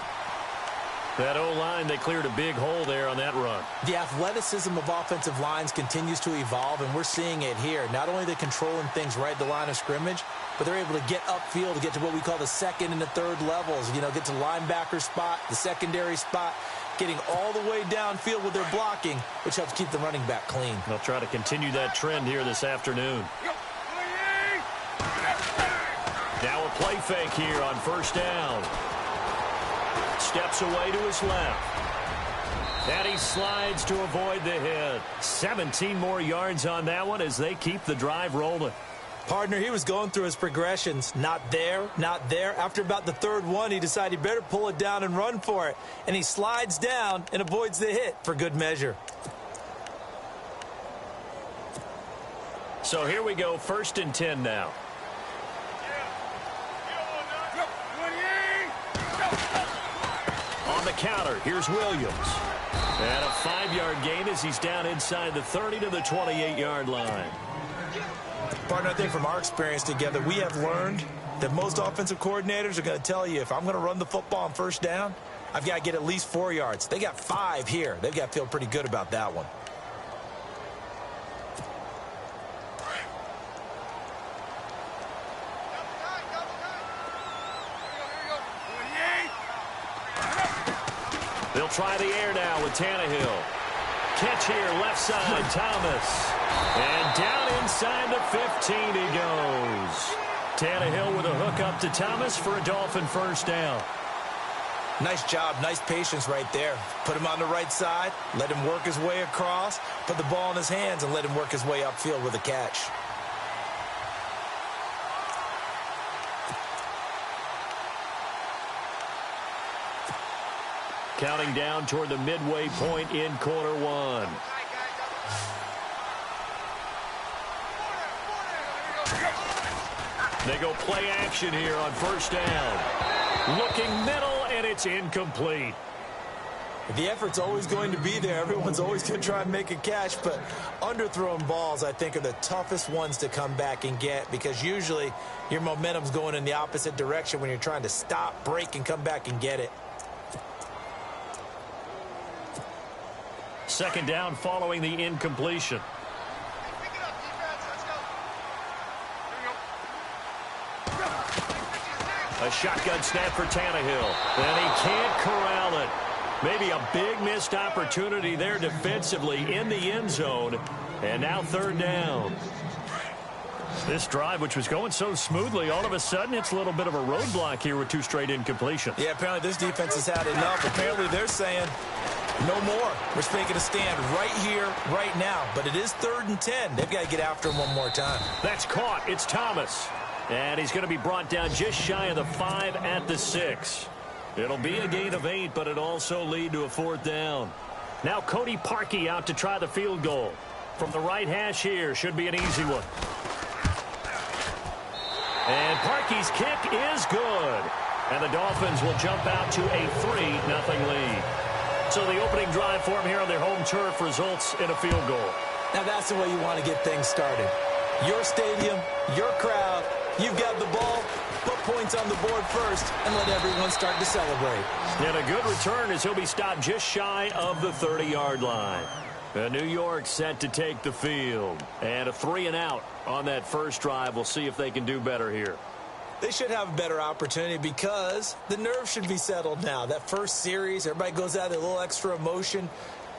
That O-line, they cleared a big hole there on that run. The athleticism of offensive lines continues to evolve, and we're seeing it here. Not only are they controlling things right at the line of scrimmage, but they're able to get upfield to get to what we call the second and the third levels. You know, get to the linebacker spot, the secondary spot. getting all the way downfield with their blocking, which helps keep the running back clean. They'll try to continue that trend here this afternoon. Now a play fake here on first down. Steps away to his left. And he slides to avoid the hit. 17 more yards on that one as they keep the drive rolling. Partner, he was going through his progressions. Not there, not there. After about the third one, he decided he better pull it down and run for it. And he slides down and avoids the hit for good measure. So here we go, 1st and 10 now. On the counter, here's Williams. And a 5-yard gain as he's down inside the 30 to the 28-yard line. Partner, I think from our experience together, we have learned that most offensive coordinators are going to tell you, if I'm going to run the football on first down, I've got to get at least 4 yards. They got 5 here. They've got to feel pretty good about that one. They'll try the air now with Tannehill. Catch here, left side, Thomas. And down inside the 15 he goes. Tannehill with a hook up to Thomas for a Dolphin first down. Nice job, nice patience right there. Put him on the right side, let him work his way across, put the ball in his hands, and let him work his way upfield with a catch. Counting down toward the midway point in quarter one. They go play action here on first down. Looking middle, and it's incomplete. The effort's always going to be there. Everyone's always going to try and make a catch, but underthrown balls, I think, are the toughest ones to come back and get because usually your momentum's going in the opposite direction when you're trying to stop, break, and come back and get it. Second down following the incompletion. A shotgun snap for Tannehill. And he can't corral it. Maybe a big missed opportunity there defensively in the end zone. And now third down. This drive, which was going so smoothly, all of a sudden it's a little bit of a roadblock here with 2 straight incompletions. Yeah, apparently this defense has had enough. Apparently they're saying, no more. We're making a stand right here, right now. But it is 3rd and 10. They've got to get after him one more time. That's caught. It's Thomas. And he's going to be brought down just shy of the 5 at the 6. It'll be a gain of 8, but it'll also lead to a 4th down. Now Cody Parkey out to try the field goal. From the right hash here, should be an easy one. And Parkey's kick is good. And the Dolphins will jump out to a 3-0 lead. So the opening drive for them here on their home turf results in a field goal. Now that's the way you want to get things started. Your stadium, your crowd, you've got the ball, put points on the board first, and let everyone start to celebrate. And a good return as he'll be stopped just shy of the 30-yard line. New York set to take the field. And a 3-and-out on that first drive. We'll see if they can do better here. They should have a better opportunity because the nerves should be settled now. That first series, everybody goes out with a little extra emotion.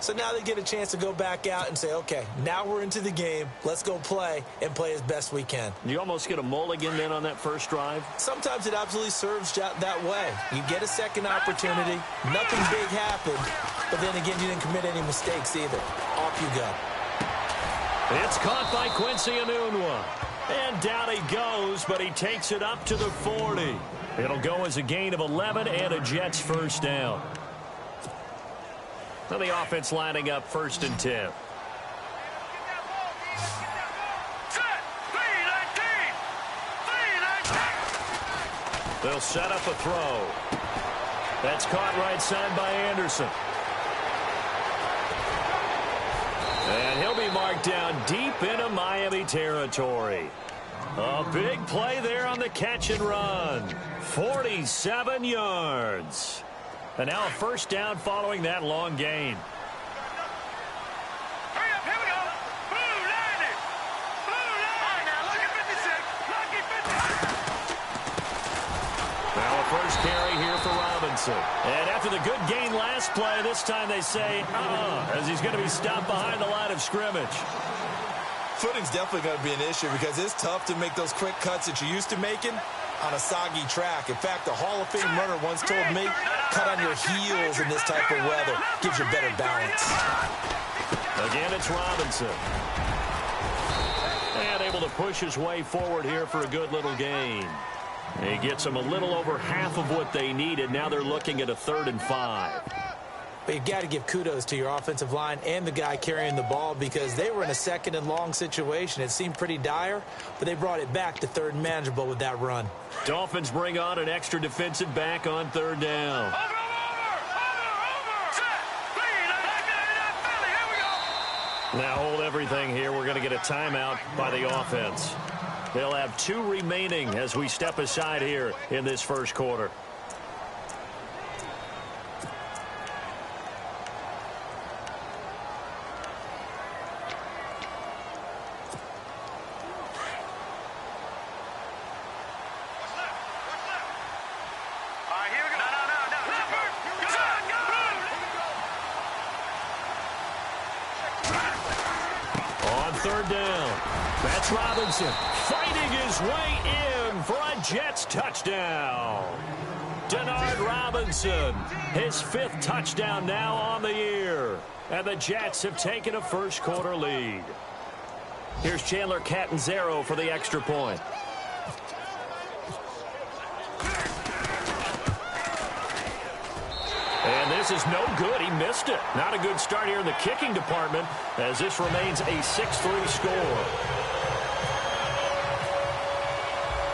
So now they get a chance to go back out and say, okay, now we're into the game. Let's go play and play as best we can. You almost get a mulligan then on that first drive? Sometimes it absolutely serves that way. You get a second opportunity. Nothing big happened. But then again, you didn't commit any mistakes either. Off you go. It's caught by Quincy Enunwa. And down he goes, but he takes it up to the 40. It'll go as a gain of 11 and a Jets first down. Now the offense lining up 1st and 10. They'll set up a throw. That's caught right side by Anderson. And he'll be marked down deep into Miami territory. A big play there on the catch and run. 47 yards. And now a first down following that long gain. Hurry up, here we go. Blue line it. Blue line. All right, now look at 56. Lucky 56. Now a first carry here for Robinson. Robinson. And after the good gain last play, this time they say, as he's going to be stopped behind the line of scrimmage. Footing's definitely going to be an issue because it's tough to make those quick cuts that you're used to making on a soggy track. In fact, a Hall of Fame runner once told me, cut on your heels in this type of weather. Gives you better balance. Again, it's Robinson. And able to push his way forward here for a good little gain. He gets them a little over half of what they needed. Now they're looking at a 3rd and 5. But you've got to give kudos to your offensive line and the guy carrying the ball because they were in a 2nd and long situation. It seemed pretty dire, but they brought it back to 3rd and manageable with that run. Dolphins bring on an extra defensive back on 3rd down. Now hold everything here. We're going to get a timeout by the offense. They'll have 2 remaining as we step aside here in this first quarter. On 3rd down, that's Robinson fighting his way in for a Jets touchdown. Denard Robinson, his 5th touchdown now on the year. And the Jets have taken a first quarter lead. Here's Chandler Catanzaro for the extra point. And this is no good. He missed it. Not a good start here in the kicking department as this remains a 6-3 score.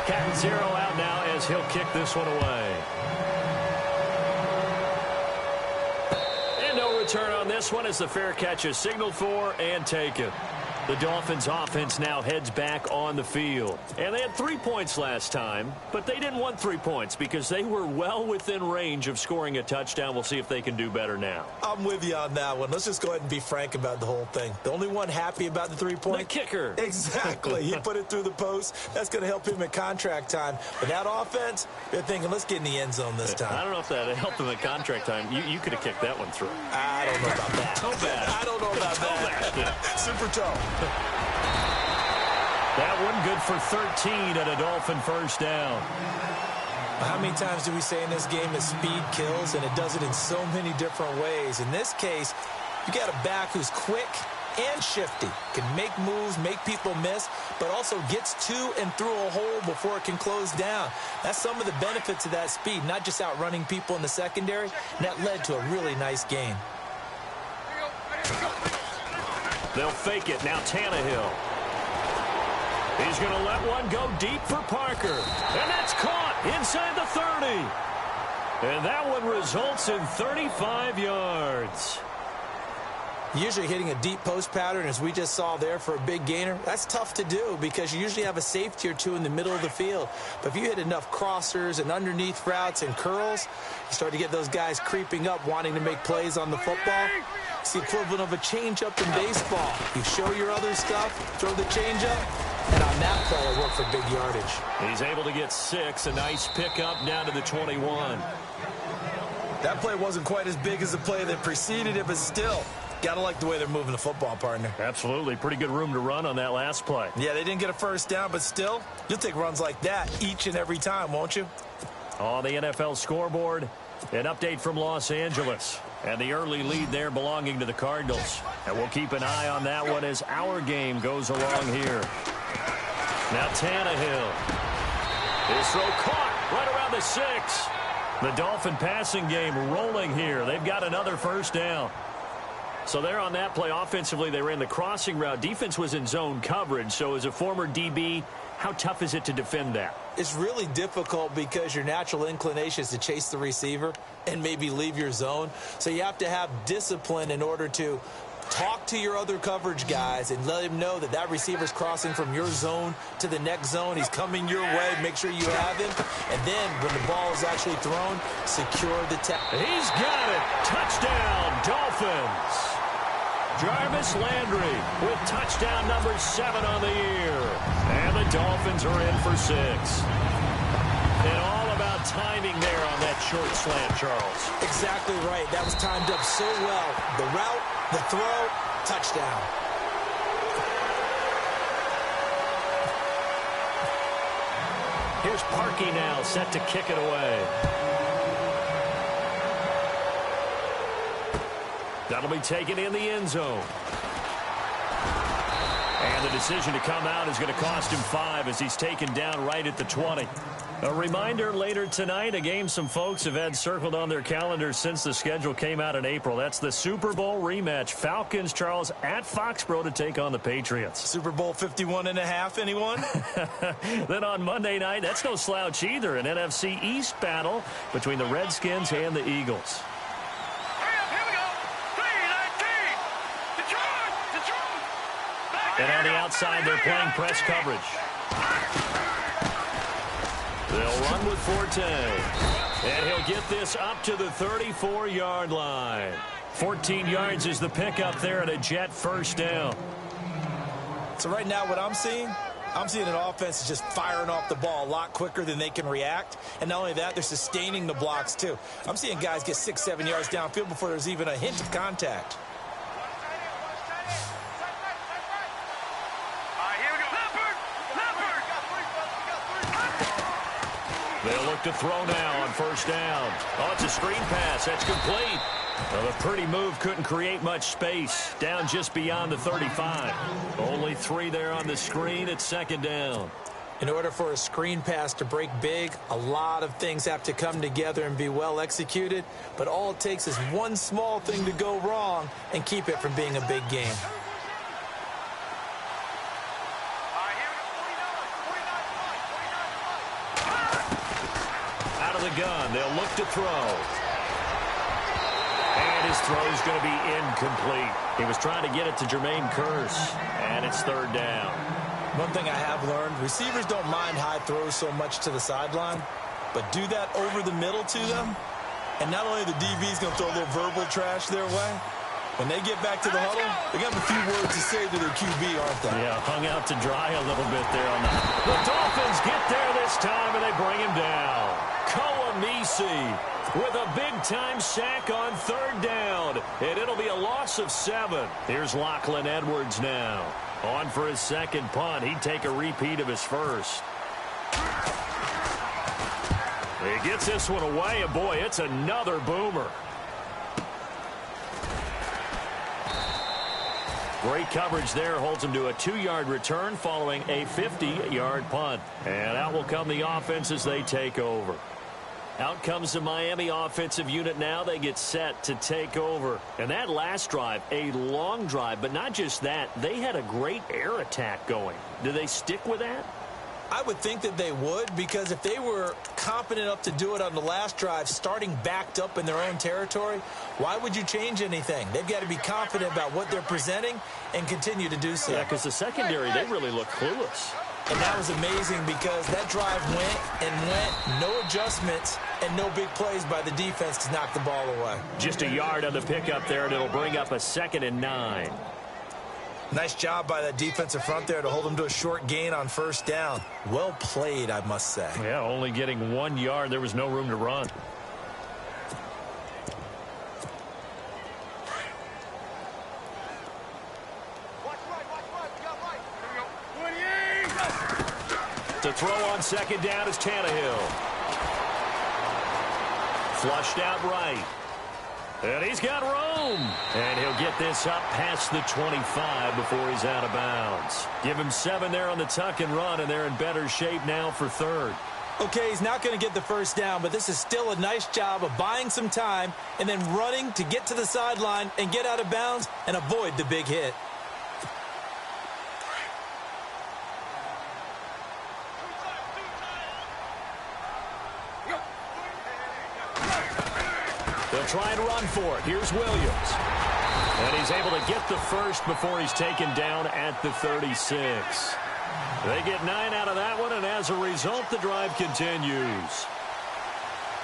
Catanzaro out now as he'll kick this one away. And no return on this one as the fair catch is signaled for and taken. The Dolphins offense now heads back on the field. And they had 3 points last time, but they didn't want 3 points because they were well within range of scoring a touchdown. We'll see if they can do better now. I'm with you on that one. Let's just go ahead and be frank about the whole thing. The only one happy about the 3-point? The kicker. Exactly. He put it through the post. That's going to help him at contract time. But that offense, they're thinking, let's get in the end zone this time. I don't know if that helped him at contract time. You could have kicked that one through. I don't know about that. Toe bad. I don't know about that. Super toe. That one good for 13 at a Dolphin first down. How many times do we say in this game that speed kills, and it does it in so many different ways? In this case, you got a back who's quick and shifty, can make moves, make people miss, but also gets to and through a hole before it can close down. That's some of the benefits of that speed, not just outrunning people in the secondary, and that led to a really nice gain. They'll fake it. Now Tannehill. He's going to let one go deep for Parker. And that's caught inside the 30. And that one results in 35 yards. Usually hitting a deep post pattern, as we just saw there for a big gainer, that's tough to do because you usually have a safety or two in the middle of the field. But if you hit enough crossers and underneath routes and curls, you start to get those guys creeping up, wanting to make plays on the football. It's the equivalent of a changeup in baseball. You show your other stuff, throw the changeup, and on that play, it worked for big yardage. He's able to get 6. A nice pickup down to the 21. That play wasn't quite as big as the play that preceded it, but still, gotta like the way they're moving the football, partner. Absolutely. Pretty good room to run on that last play. Yeah, they didn't get a first down, but still, you'll take runs like that each and every time, won't you? On the NFL scoreboard, an update from Los Angeles. And the early lead there belonging to the Cardinals. And we'll keep an eye on that one as our game goes along here. Now Tannehill. His throw caught right around the 6. The Dolphin passing game rolling here. They've got another first down. So there on that play, offensively, they ran the crossing route. Defense was in zone coverage. So as a former DB, how tough is it to defend that? It's really difficult because your natural inclination is to chase the receiver and maybe leave your zone. So you have to have discipline in order to talk to your other coverage guys and let him know that that receiver's crossing from your zone to the next zone. He's coming your way. Make sure you have him. And then when the ball is actually thrown, secure the tackle. He's got it. Touchdown, Dolphins. Jarvis Landry with touchdown number 7 on the year. And the Dolphins are in for 6. And all about timing there on that short slant, Charles. Exactly right. That was timed up so well. The route, the throw, touchdown. Here's Parkey now, set to kick it away. That'll be taken in the end zone. And the decision to come out is going to cost him 5 as he's taken down right at the 20. A reminder later tonight, a game some folks have had circled on their calendars since the schedule came out in April. That's the Super Bowl rematch. Falcons, Charles, at Foxborough to take on the Patriots. Super Bowl 51.5, anyone? Then on Monday night, that's no slouch either, an NFC East battle between the Redskins and the Eagles. And on the outside, they're playing press coverage. They'll run with Forte. And he'll get this up to the 34-yard line. 14 yards is the pickup there and a Jet first down. So right now what I'm seeing an offense is just firing off the ball a lot quicker than they can react. And not only that, they're sustaining the blocks too. I'm seeing guys get 6-7 yards downfield before there's even a hint of contact. They'll look to throw now on first down. Oh, it's a screen pass. That's complete. Well, the pretty move couldn't create much space. Down just beyond the 35. Only 3 there on the screen at second down. In order for a screen pass to break big, a lot of things have to come together and be well executed. But all it takes is one small thing to go wrong and keep it from being a big game. The gun. They'll look to throw. And his throw's going to be incomplete. He was trying to get it to Jermaine Kearse. And it's third down. One thing I have learned, receivers don't mind high throws so much to the sideline, but do that over the middle to them, and not only the DB's going to throw a little verbal trash their way, when they get back to the huddle, they got a few words to say to their QB, aren't they? Yeah, hung out to dry a little bit there on that. The Dolphins get there this time, and they bring him down. Koamisi with a big-time sack on third down, and it'll be a loss of 7. Here's Lachlan Edwards now. On for his second punt. He'd take a repeat of his first. He gets this one away, and boy, it's another boomer. Great coverage there, holds him to a 2-yard return following a 50-yard punt. And out will come the offense as they take over. Out comes the Miami offensive unit now. They get set to take over. And that last drive, a long drive, but not just that. They had a great air attack going. Do they stick with that? I would think that they would, because if they were competent enough to do it on the last drive, starting backed up in their own territory, why would you change anything? They've got to be confident about what they're presenting and continue to do so. Yeah, because the secondary, they really look clueless. And that was amazing because that drive went, no adjustments, and no big plays by the defense to knock the ball away. Just a yard on the pickup there, and it'll bring up a 2nd and 9. Nice job by that defensive front there to hold them to a short gain on first down. Well played, I must say. Yeah, only getting 1 yard. There was no room to run. To throw on second down is Tannehill. Flushed out right. And he's got room. And he'll get this up past the 25 before he's out of bounds. Give him 7 there on the tuck and run, and they're in better shape now for third. Okay, he's not going to get the first down, but this is still a nice job of buying some time and then running to get to the sideline and get out of bounds and avoid the big hit. They'll try and run for it. Here's Williams. And he's able to get the first before he's taken down at the 36. They get 9 out of that one, and as a result, the drive continues.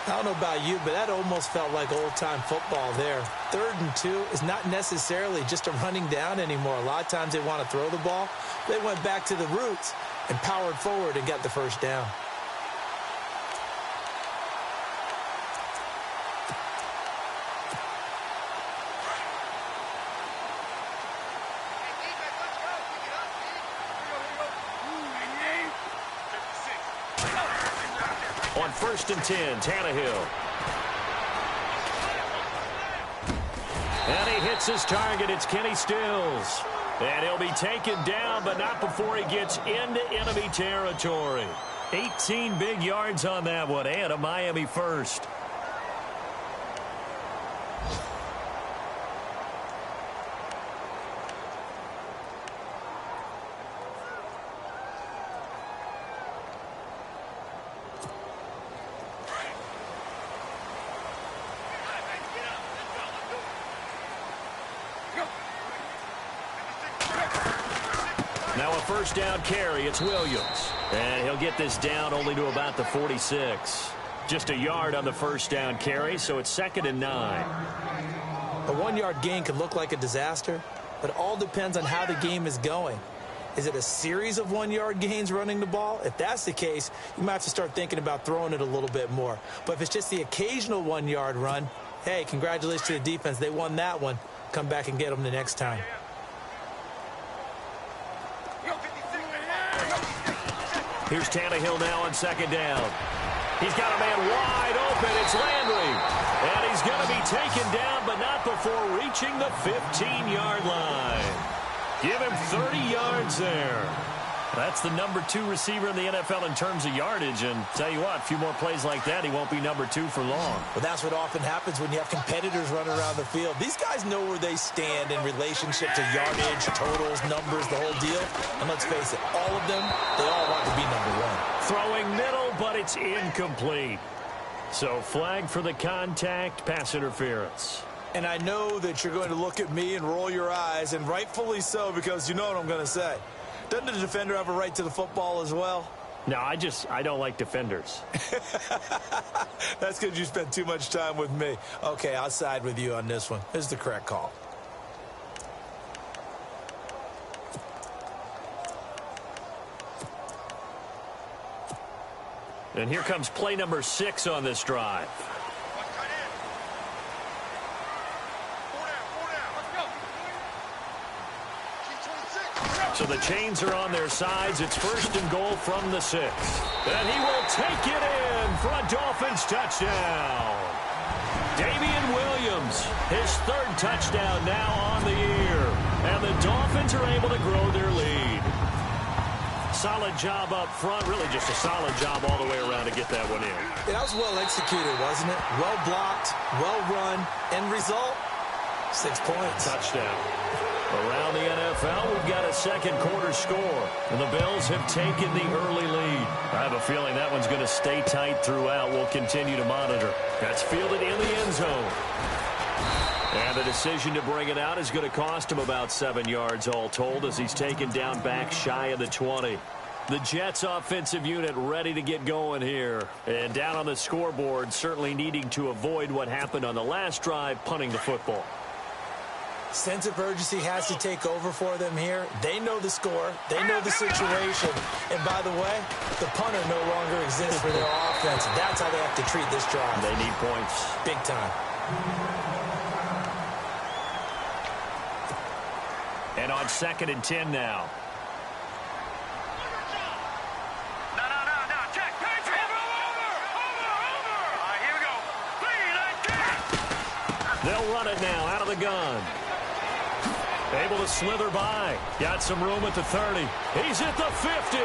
I don't know about you, but that almost felt like old-time football there. 3rd and 2 is not necessarily just a running down anymore. A lot of times they want to throw the ball. They went back to the roots and powered forward and got the first down. On 1st and 10, Tannehill. And he hits his target. It's Kenny Stills. And he'll be taken down, but not before he gets into enemy territory. 18 big yards on that one, and a Miami first. Now a first down carry. It's Williams. And he'll get this down only to about the 46. Just a yard on the first down carry, so it's 2nd and 9. A 1-yard gain could look like a disaster, but it all depends on how the game is going. Is it a series of 1-yard gains running the ball? If that's the case, you might have to start thinking about throwing it a little bit more. But if it's just the occasional 1-yard run, hey, congratulations to the defense. They won that one. Come back and get them the next time. Here's Tannehill now on 2nd down. He's got a man wide open. It's Landry. And he's going to be taken down, but not before reaching the 15-yard line. Give him 30 yards there. That's the number 2 receiver in the NFL in terms of yardage. And tell you what, a few more plays like that, he won't be number 2 for long. Well, that's what often happens when you have competitors running around the field. These guys know where they stand in relationship to yardage, totals, numbers, the whole deal. And let's face it, all of them, they all want to be number 1. Throwing middle, but it's incomplete. So flag for the contact, pass interference. And I know that you're going to look at me and roll your eyes, and rightfully so, because you know what I'm going to say. Doesn't the defender have a right to the football as well? No, I don't like defenders. That's because you spent too much time with me. Okay, I'll side with you on this one. This is the correct call. And here comes play number 6 on this drive. So the chains are on their sides. It's 1st and goal from the 6. And he will take it in for a Dolphins touchdown. Damian Williams, his 3rd touchdown now on the year. And the Dolphins are able to grow their lead. Solid job up front. Really just a solid job all the way around to get that one in. Yeah, that was well executed, wasn't it? Well blocked, well run. End result, 6 points. Touchdown. Around the NFL, we've got a second quarter score. And the Bills have taken the early lead. I have a feeling that one's going to stay tight throughout. We'll continue to monitor. That's fielded in the end zone. And the decision to bring it out is going to cost him about 7 yards all told as he's taken down back shy of the 20. The Jets offensive unit ready to get going here. And down on the scoreboard, certainly needing to avoid what happened on the last drive, punting the football. Sense of urgency has to take over for them here. They know the score. They know the situation. And by the way, the punter no longer exists for their offense. That's how they have to treat this drive. They need points. Big time. And on 2nd and 10 now. No. Check. Over. All right, here we go. 3, 19. They'll run it now out of the gun. Able to slither by. Got some room at the 30. He's at the 50.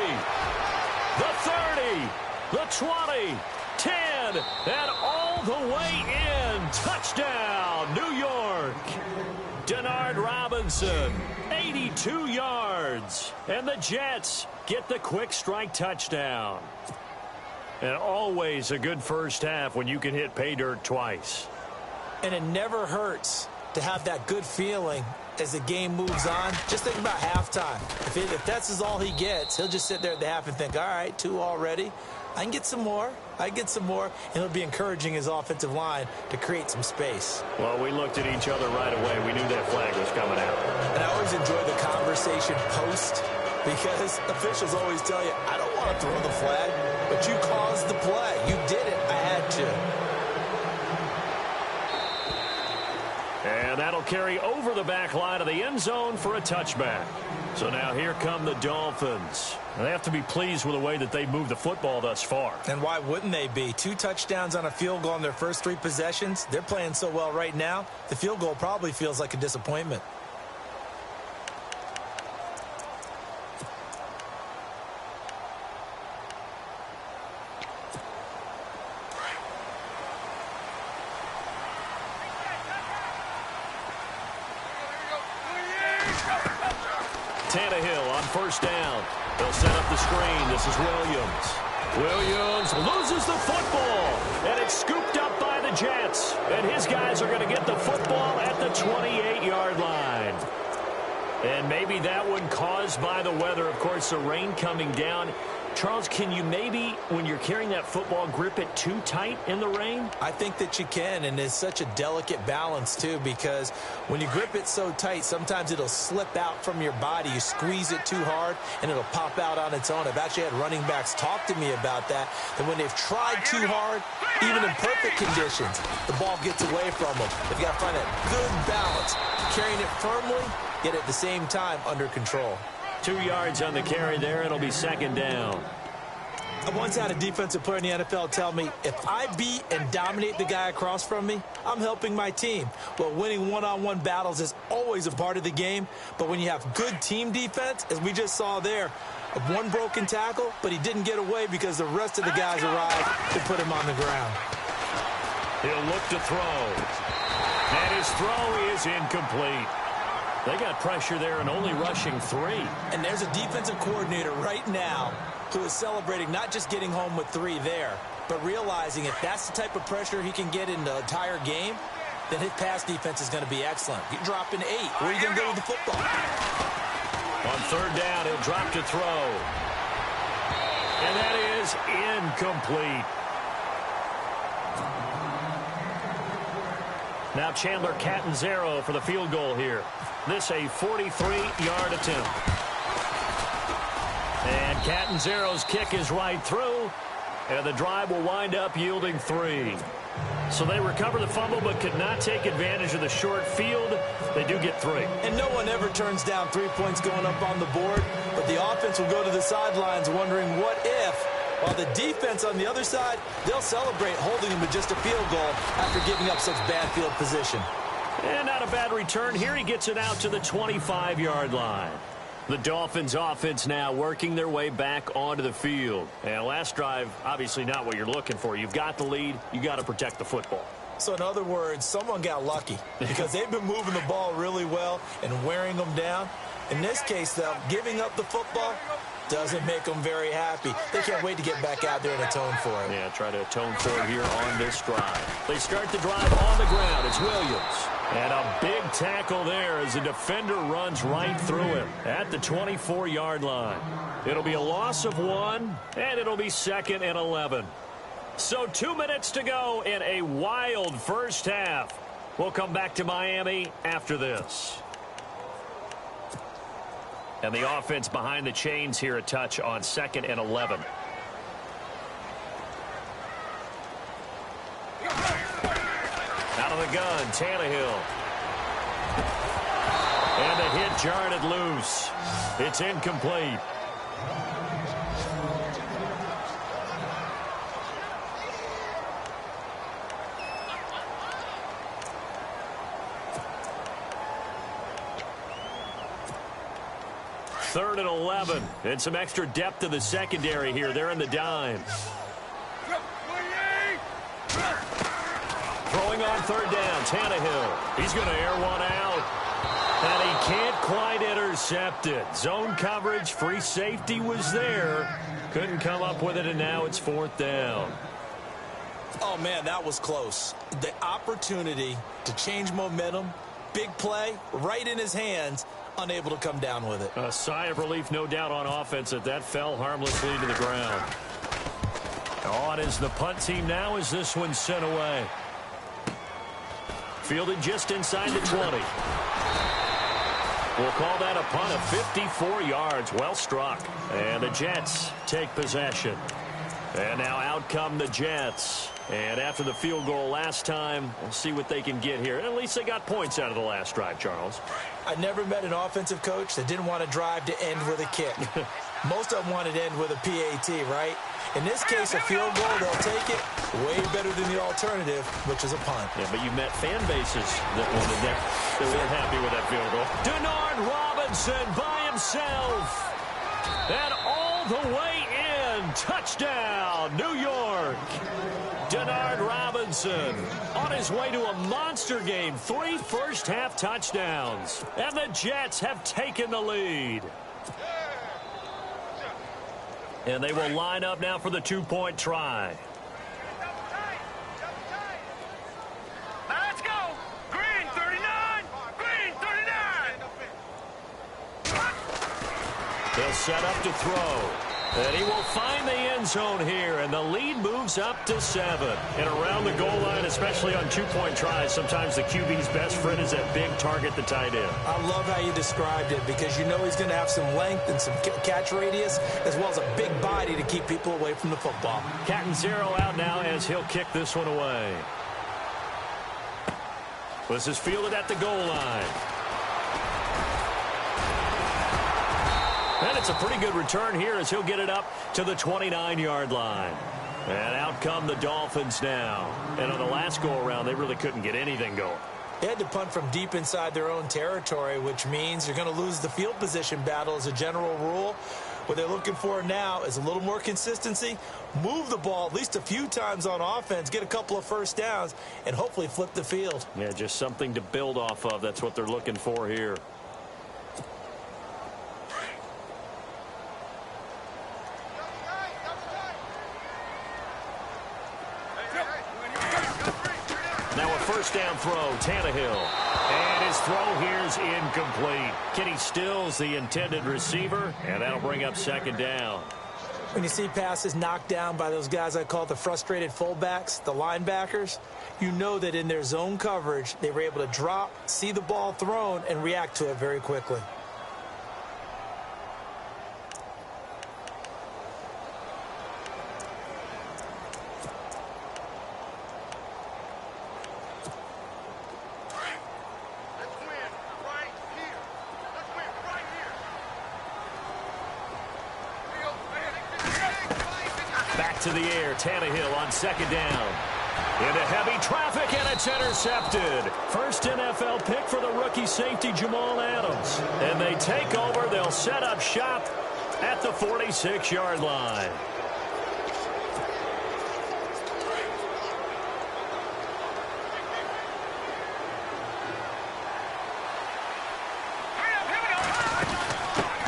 The 30. The 20. 10. And all the way in. Touchdown, New York. Denard Robinson, 82 yards. And the Jets get the quick strike touchdown. And always a good first half when you can hit pay dirt twice. And it never hurts to have that good feeling as the game moves on. Just think about halftime. If that's all he gets, he'll just sit there at the half and think, all right, 2 already. I can get some more. And it'll be encouraging his offensive line to create some space. Well, we looked at each other right away. We knew that flag was coming out. And I always enjoy the conversation post because officials always tell you, I don't want to throw the flag, but you caused the play. You did it. I had to. And that'll carry over the back line of the end zone for a touchback. So now here come the Dolphins. They have to be pleased with the way that they moved the football thus far. And why wouldn't they be? 2 touchdowns on a field goal in their first 3 possessions. They're playing so well right now, the field goal probably feels like a disappointment. Tannehill on first down. They'll set up the screen. This is Williams. Williams loses the football, and it's scooped up by the Jets. And his guys are going to get the football at the 28-yard line. And maybe that one caused by the weather. Of course, the rain coming down. Charles, can you maybe, when you're carrying that football, grip it too tight in the rain? I think that you can, and it's such a delicate balance, too, because when you grip it so tight, sometimes it'll slip out from your body. You squeeze it too hard, and it'll pop out on its own. I've actually had running backs talk to me about that, and when they've tried too hard, even in perfect conditions, the ball gets away from them. They've got to find that good balance, carrying it firmly, yet at the same time under control. 2 yards on the carry there. It'll be second down. I once had a defensive player in the NFL tell me, if I beat and dominate the guy across from me, I'm helping my team. Well, winning one-on-one battles is always a part of the game, but when you have good team defense, as we just saw there, one broken tackle, but he didn't get away because the rest of the guys arrived to put him on the ground. He'll look to throw. And his throw is incomplete. They got pressure there and only rushing 3. And there's a defensive coordinator right now who is celebrating not just getting home with 3 there, but realizing if that's the type of pressure he can get in the entire game, then his pass defense is going to be excellent. You're dropping 8. Where are you going to go with the football? On third down, he'll drop to throw. And that is incomplete. Now Chandler Catanzaro for the field goal here. This a 43-yard attempt. And Catanzaro's kick is right through, and the drive will wind up yielding 3. So they recover the fumble but could not take advantage of the short field. They do get 3. And no one ever turns down 3 points going up on the board, but the offense will go to the sidelines wondering what if, while the defense on the other side, they'll celebrate holding them with just a field goal after giving up such bad field position. And not a bad return here. He gets it out to the 25-yard line. The Dolphins offense now working their way back onto the field. And last drive, obviously not what you're looking for. You've got the lead. You got to protect the football. So in other words, someone got lucky because they've been moving the ball really well and wearing them down. In this case, though, giving up the football doesn't make them very happy. They can't wait to get back out there and atone for it. Yeah, try to atone for it here on this drive. They start the drive on the ground. It's Williams. And a big tackle there as the defender runs right through him at the 24-yard line. It'll be a loss of 1, and it'll be 2nd and 11. So 2 minutes to go in a wild first half. We'll come back to Miami after this. And the offense behind the chains here a touch on 2nd and 11. Out of the gun, Tannehill. And the hit jarred it loose. It's incomplete. Third and 11. And some extra depth to the secondary here. They're in the dime. Throwing on third down, Tannehill. He's going to air one out. And he can't quite intercept it. Zone coverage, free safety was there. Couldn't come up with it, and now it's 4th down. Oh, man, that was close. The opportunity to change momentum, big play, right in his hands, unable to come down with it. A sigh of relief, no doubt, on offense that fell harmlessly to the ground. On is the punt team now as this one's sent away. Fielded just inside the 20. We'll call that a punt of 54 yards. Well struck. And the Jets take possession. And now out come the Jets. And after the field goal last time, we'll see what they can get here. And at least they got points out of the last drive, Charles. I never met an offensive coach that didn't want to drive to end with a kick. Most of them wanted to end with a PAT, right? In this case, a field goal, they'll take it way better than the alternative, which is a punt. Yeah, but you met fan bases that wanted that, that weren't happy with that field goal. Denard Robinson by himself. And all the way in. Touchdown, New York. Denard Robinson on his way to a monster game. 3 first-half touchdowns. And the Jets have taken the lead. And they will line up now for the 2-point try. Now let's go. Green 39. Green 39. He'll set up to throw. And he will find the end zone here, and the lead moves up to 7. And around the goal line, especially on 2-point tries, sometimes the QB's best friend is that big target, the tight end. I love how you described it because you know he's going to have some length and some catch radius as well as a big body to keep people away from the football. Cat and zero out now as he'll kick this one away. This is fielded at the goal line. And it's a pretty good return here as he'll get it up to the 29-yard line. And out come the Dolphins now. And on the last go-around, they really couldn't get anything going. They had to punt from deep inside their own territory, which means you're going to lose the field position battle as a general rule. What they're looking for now is a little more consistency, move the ball at least a few times on offense, get a couple of first downs, and hopefully flip the field. Yeah, just something to build off of. That's what they're looking for here. Now a first down throw, Tannehill. And his throw here is incomplete. Kenny Stills the intended receiver, and that'll bring up second down. When you see passes knocked down by those guys I call the frustrated fullbacks, the linebackers, you know that in their zone coverage, they were able to drop, see the ball thrown, and react to it very quickly. To the air, Tannehill on second down. Into heavy traffic, and it's intercepted. First NFL pick for the rookie safety, Jamal Adams. And they take over. They'll set up shop at the 46-yard line.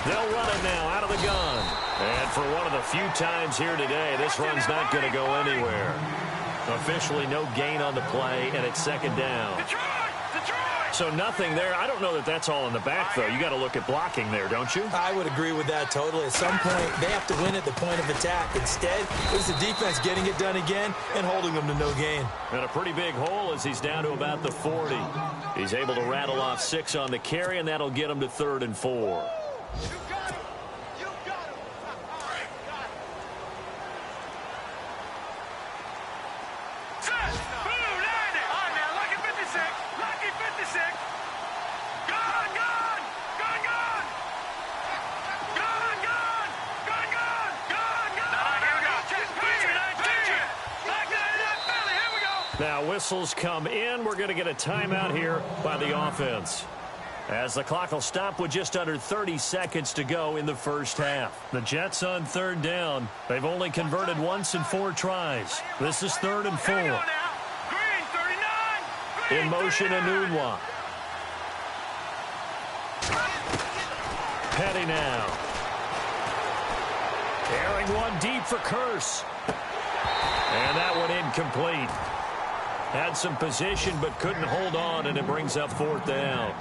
They'll run it now out of the gun. And for one of the few times here today, this run's not going to go anywhere. Officially no gain on the play, and it's second down. So nothing there. I don't know that that's all in the back, though. You got to look at blocking there, don't you? I would agree with that totally. At some point, they have to win at the point of attack. Instead, it was the defense getting it done again and holding them to no gain. And a pretty big hole as he's down to about the 40. He's able to rattle off 6 on the carry, and that'll get him to 3rd and 4. Now whistles come in. We're going to get a timeout here by the offense, as the clock will stop with just under 30 seconds to go in the first half. The Jets on 3rd down. They've only converted once in 4 tries. This is 3rd and 4. In motion, Anunwa. Petty now. Airing one deep for Curse. And that one incomplete. Had some position but couldn't hold on, and it brings up 4th down.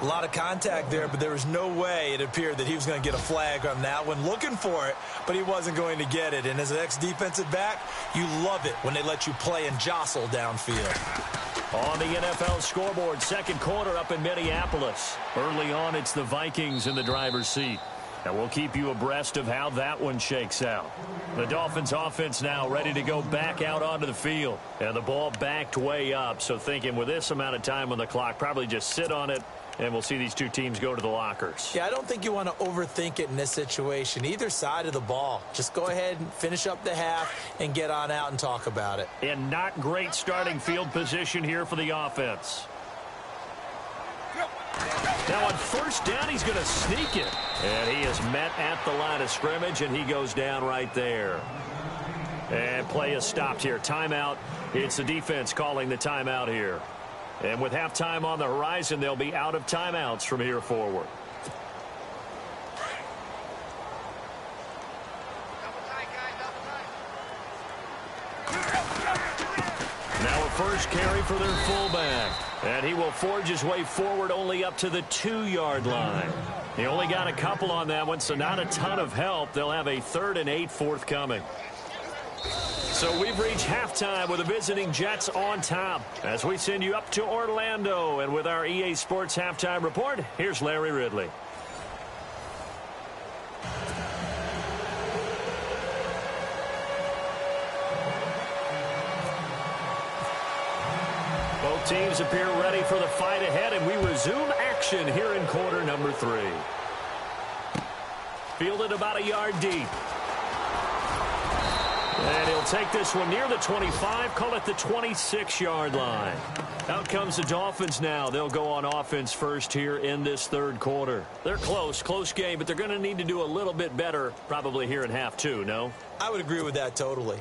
A lot of contact there, but there was no way it appeared that he was going to get a flag on that one. Looking for it, but he wasn't going to get it. And as an ex-defensive back, you love it when they let you play and jostle downfield. On the NFL scoreboard, second quarter up in Minneapolis. Early on, it's the Vikings in the driver's seat. And we'll keep you abreast of how that one shakes out. The Dolphins offense now ready to go back out onto the field. And the ball backed way up. So thinking with this amount of time on the clock, probably just sit on it, and we'll see these two teams go to the lockers. Yeah, I don't think you want to overthink it in this situation. Either side of the ball. Just go ahead and finish up the half and get on out and talk about it. And not great starting field position here for the offense. Now on first down, he's going to sneak it. And he is met at the line of scrimmage, and he goes down right there. And play is stopped here. Timeout. It's the defense calling the timeout here. And with halftime on the horizon, they'll be out of timeouts from here forward. Now a first carry for their fullback. And he will forge his way forward only up to the 2-yard line. He only got a couple on that one, so not a ton of help. They'll have a 3rd and 8 forthcoming. So we've reached halftime with the visiting Jets on top as we send you up to Orlando. And with our EA Sports halftime report, here's Larry Ridley. Both teams appear ready for the fight ahead, and we resume action here in quarter number 3. Fielded about a yard deep. And he'll take this one near the 25, call it the 26-yard line. Out comes the Dolphins now. They'll go on offense first here in this 3rd quarter. They're close game, but they're going to need to do a little bit better probably here in half 2, no? I would agree with that totally.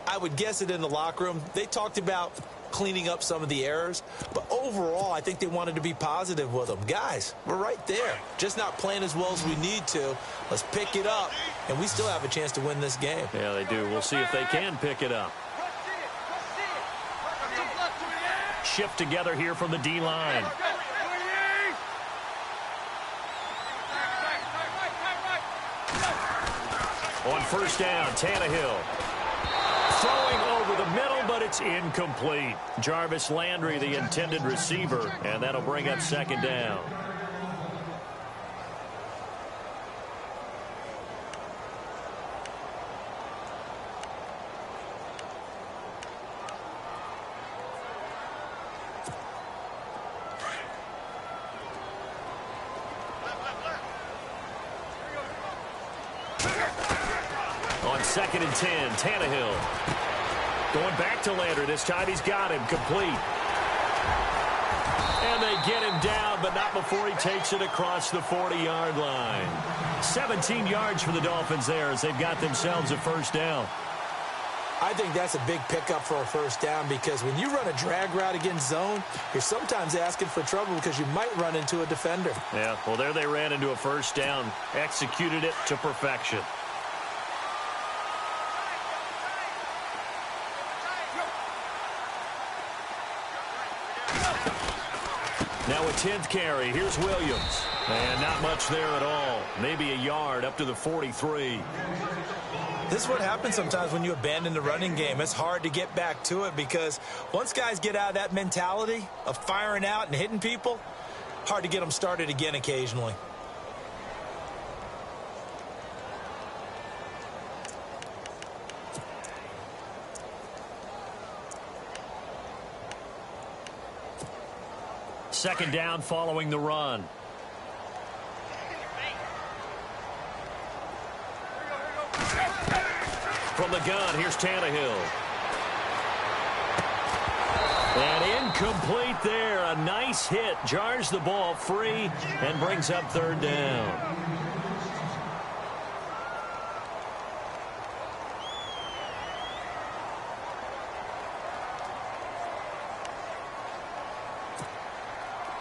I would guess it in the locker room. They talked about cleaning up some of the errors, but overall I think they wanted to be positive with them. Guys, we're right there, just not playing as well as we need to. Let's pick it up, and we still have a chance to win this game. Yeah, they do. We'll see if they can pick it up. Shift together here from the D-line. On first down, Tannehill. Throwing over the middle, but it's incomplete. Jarvis Landry, the intended receiver, and that'll bring up 2nd down. On 2nd and 10, Tannehill. Going back to Landry. This time he's got him complete. And they get him down, but not before he takes it across the 40-yard line. 17 yards for the Dolphins there as they've got themselves a first down. I think that's a big pickup for a first down because when you run a drag route against zone, you're sometimes asking for trouble because you might run into a defender. Yeah, well, there they ran into a first down, executed it to perfection. Now a 10th carry. Here's Williams. And not much there at all. Maybe a yard up to the 43. This is what happens sometimes when you abandon the running game. It's hard to get back to it because once guys get out of that mentality of firing out and hitting people, hard to get them started again occasionally. Second down following the run. From the gun, here's Tannehill. And incomplete there. A nice hit. Jars the ball free and brings up 3rd down.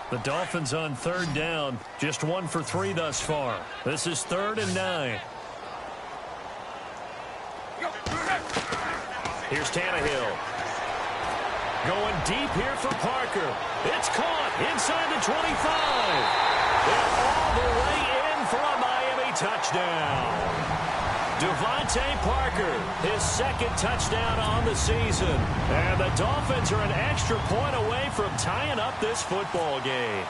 The Dolphins on 3rd down, just 1 for 3 thus far. This is 3rd and 9. Here's Tannehill. Going deep here for Parker. It's caught inside the 25. And all the way in for a Miami touchdown. Devontae Parker, his 2nd touchdown on the season. And the Dolphins are an extra point away from tying up this football game.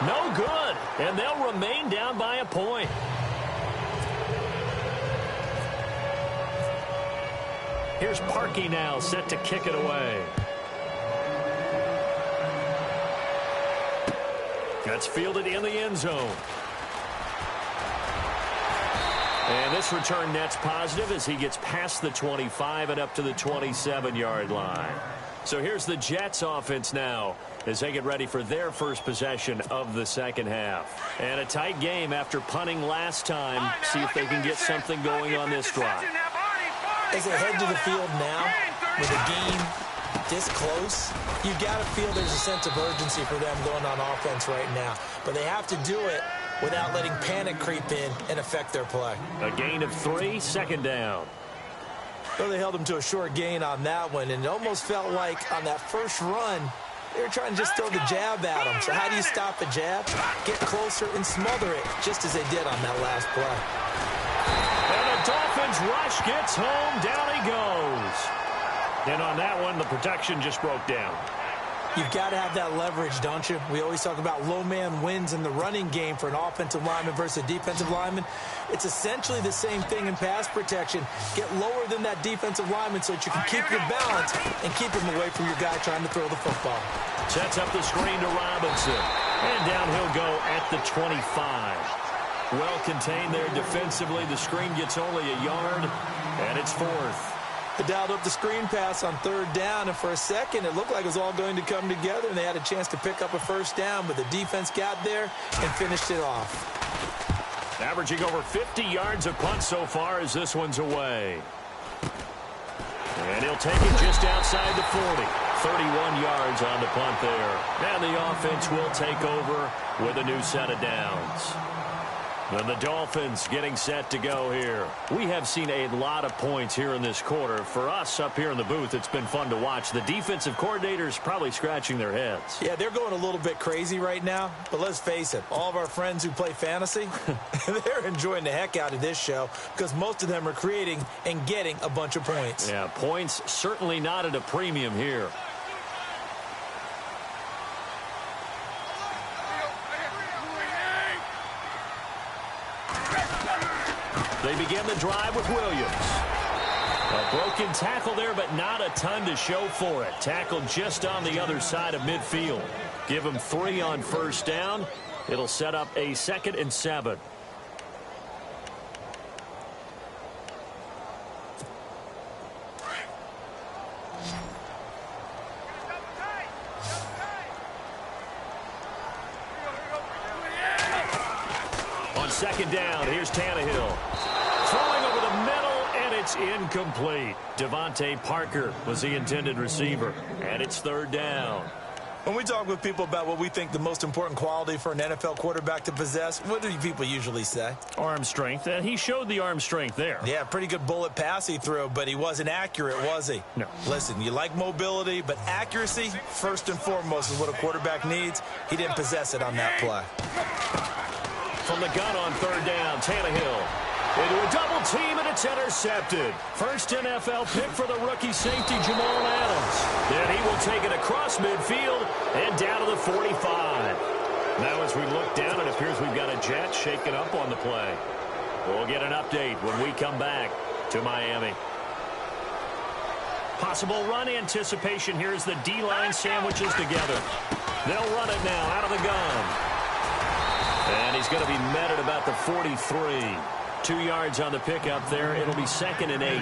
No good, and they'll remain down by a point. Here's Parkey now, set to kick it away. That's fielded in the end zone. And this return net's positive as he gets past the 25 and up to the 27-yard line. So here's the Jets offense now as they get ready for their first possession of the second half. And a tight game after punting last time. See if they can get something going on this drive. As they head to the field now with a game this close, you've got to feel there's a sense of urgency for them going on offense right now. But they have to do it without letting panic creep in and affect their play. A gain of 3, second down. Well, they held them to a short gain on that one, and it almost felt like on that first run, they were trying to just throw the jab at them. So how do you stop a jab? Get closer and smother it, just as they did on that last play. And the Dolphins rush gets home. Down he goes. And on that one, the protection just broke down. You've got to have that leverage, don't you? We always talk about low man wins in the running game for an offensive lineman versus a defensive lineman. It's essentially the same thing in pass protection. Get lower than that defensive lineman so that you can keep your balance and keep him away from your guy trying to throw the football. Sets up the screen to Robinson. And down he'll go at the 25. Well contained there defensively. The screen gets only a yard, and it's 4th. They dialed up the screen pass on 3rd down, and for a second, it looked like it was all going to come together, and they had a chance to pick up a first down, but the defense got there and finished it off. Averaging over 50 yards a punt so far as this one's away. And he'll take it just outside the 40. 31 yards on the punt there. And the offense will take over with a new set of downs. And the Dolphins getting set to go here. We have seen a lot of points here in this quarter. For us up here in the booth, it's been fun to watch. The defensive coordinators probably scratching their heads. Yeah, they're going a little bit crazy right now. But let's face it, all of our friends who play fantasy, they're enjoying the heck out of this show because most of them are creating and getting a bunch of points. Yeah, points certainly not at a premium here. They begin the drive with Williams. A broken tackle there, but not a ton to show for it. Tackled just on the other side of midfield. Give him 3 on first down. It'll set up a 2nd and 7. On 2nd down, here's Tannehill. Throwing over the middle, and it's incomplete. Devontae Parker was the intended receiver, and it's 3rd down. When we talk with people about what we think the most important quality for an NFL quarterback to possess, what do people usually say? Arm strength, and he showed the arm strength there. Yeah, pretty good bullet pass he threw, but he wasn't accurate, was he? No. Listen, you like mobility, but accuracy, first and foremost, is what a quarterback needs. He didn't possess it on that play. From the gun on 3rd down, Tannehill into a double team, and it's intercepted. First NFL pick for the rookie safety, Jamal Adams. Then he will take it across midfield and down to the 45. Now as we look down, it appears we've got a Jet shaking up on the play. We'll get an update when we come back to Miami. Possible run anticipation here as the D-line sandwiches together. They'll run it now out of the gun. And he's going to be met at about the 43. 2 yards on the pickup there. It'll be 2nd and 8.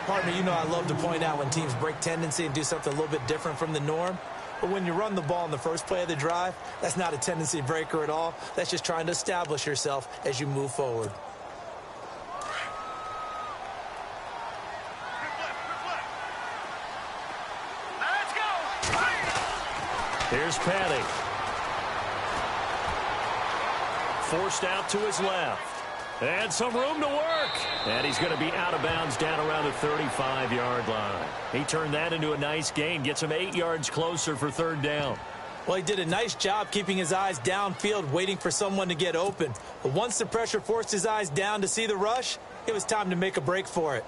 Partner, you know I love to point out when teams break tendency and do something a little bit different from the norm. But when you run the ball in the first play of the drive, that's not a tendency breaker at all. That's just trying to establish yourself as you move forward. Let's go. Here's Patty. Forced out to his left. And some room to work. And he's going to be out of bounds down around the 35-yard line. He turned that into a nice gain. Gets him 8 yards closer for 3rd down. Well, he did a nice job keeping his eyes downfield, waiting for someone to get open. But once the pressure forced his eyes down to see the rush, it was time to make a break for it.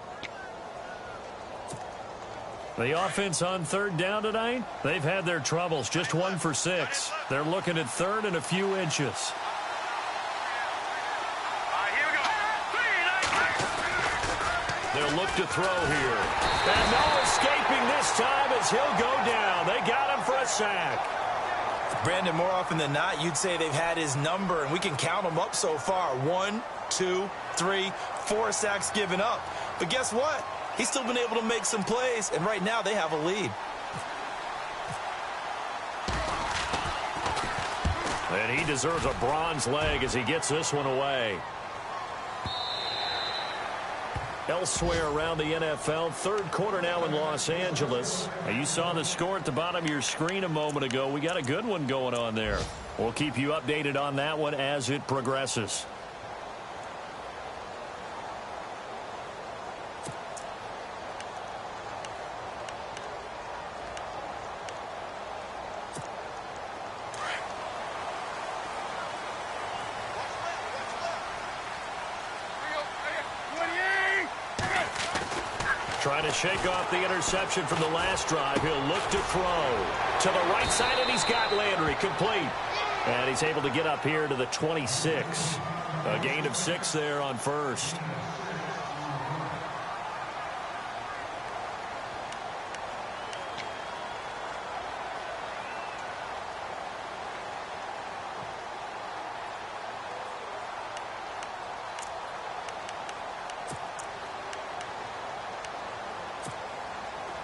The offense on third down tonight, they've had their troubles, just 1 for 6. They're looking at third and a few inches. They'll look to throw here. And no escaping this time as he'll go down. They got him for a sack. Brandon, more often than not, you'd say they've had his number, and we can count them up so far. 1, 2, 3, 4 sacks given up. But guess what? He's still been able to make some plays, and right now they have a lead. And he deserves a bronze leg as he gets this one away. Elsewhere around the NFL, third quarter now in Los Angeles. Now you saw the score at the bottom of your screen a moment ago. We got a good one going on there. We'll keep you updated on that one as it progresses. Trying to shake off the interception from the last drive. He'll look to throw to the right side, and he's got Landry complete. And he's able to get up here to the 26. A gain of 6 there on first.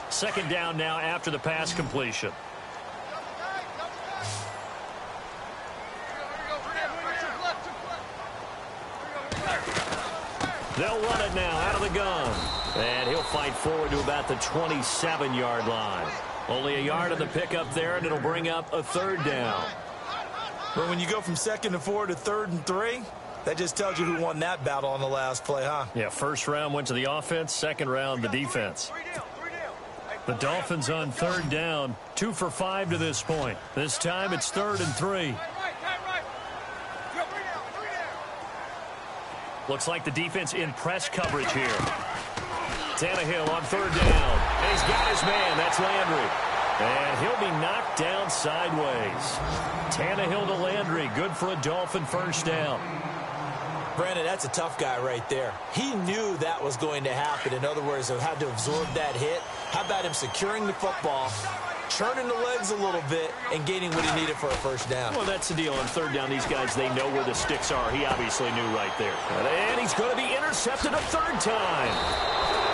Second down now after the pass completion. They'll run it now out of the gun. And he'll fight forward to about the 27-yard line. Only a yard on the pickup there, and it'll bring up a third down. But when you go from 2nd and 4 to 3rd and 3, that just tells you who won that battle on the last play, huh? Yeah, first round went to the offense, second round the defense. The Dolphins on third down, 2 for 5 to this point. This time it's 3rd and 3. Looks like the defense in press coverage here. Tannehill on third down. And he's got his man. That's Landry. And he'll be knocked down sideways. Tannehill to Landry. Good for a Dolphin first down. Brandon, that's a tough guy right there. He knew that was going to happen. In other words, he'll have to absorb that hit. How about him securing the football, churning the legs a little bit, and gaining what he needed for a first down? Well, that's the deal. On third down, these guys, they know where the sticks are. He obviously knew right there. And he's going to be intercepted a third time.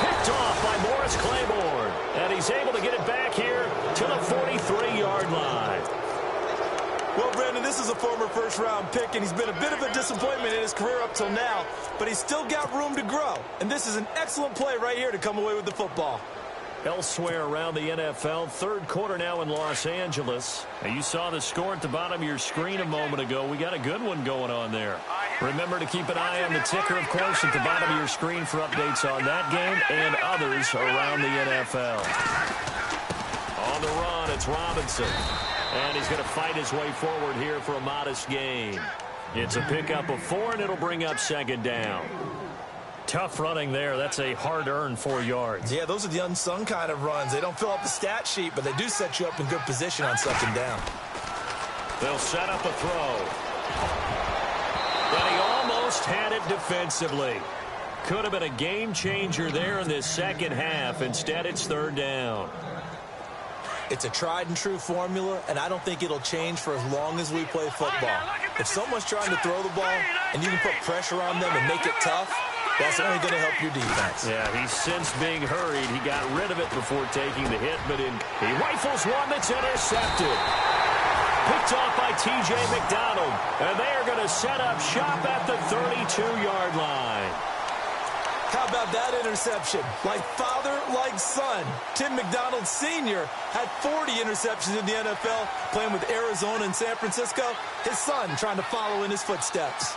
Picked off by Morris Claiborne. And he's able to get it back here to the 43-yard line. Well, Brandon, this is a former first-round pick, and he's been a bit of a disappointment in his career up till now, but he's still got room to grow. And this is an excellent play right here to come away with the football. Elsewhere around the NFL, third quarter now in Los Angeles. Now you saw the score at the bottom of your screen a moment ago. We got a good one going on there. Remember to keep an eye on the ticker, of course, at the bottom of your screen for updates on that game and others around the NFL. On the run, it's Robinson. And he's going to fight his way forward here for a modest gain. It's a pickup of 4, and it'll bring up second down. Tough running there. That's a hard-earned 4 yards. Yeah, those are the unsung kind of runs. They don't fill up the stat sheet, but they do set you up in good position on second down. They'll set up a throw. And he almost had it defensively. Could have been a game changer there in this second half. Instead, it's third down. It's a tried-and-true formula, and I don't think it'll change for as long as we play football. If someone's trying to throw the ball and you can put pressure on them and make it tough, that's only going to help your defense. Yeah, he's since being hurried. He got rid of it before taking the hit, but he rifles one that's intercepted. Picked off by T.J. McDonald, and they are going to set up shop at the 32-yard line. How about that interception? Like father, like son. Tim McDonald Sr. had 40 interceptions in the NFL, playing with Arizona and San Francisco. His son trying to follow in his footsteps.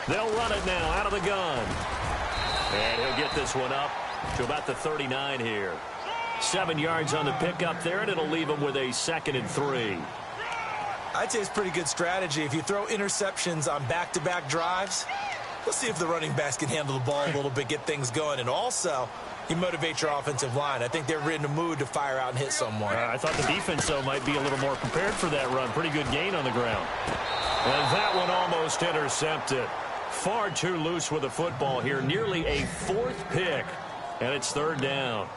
They'll run it now out of the gun. And he'll get this one up to about the 39 here. 7 yards on the pickup there, and it'll leave him with a 2nd and 3. I'd say it's pretty good strategy. If you throw interceptions on back-to-back drives, let's see if the running backs can handle the ball a little bit, get things going. And also, you motivate your offensive line. I think they're in the mood to fire out and hit someone. I thought the defense, though, might be a little more prepared for that run. Pretty good gain on the ground. And that one almost intercepted. Far too loose with the football here. Nearly a fourth pick. And it's third down.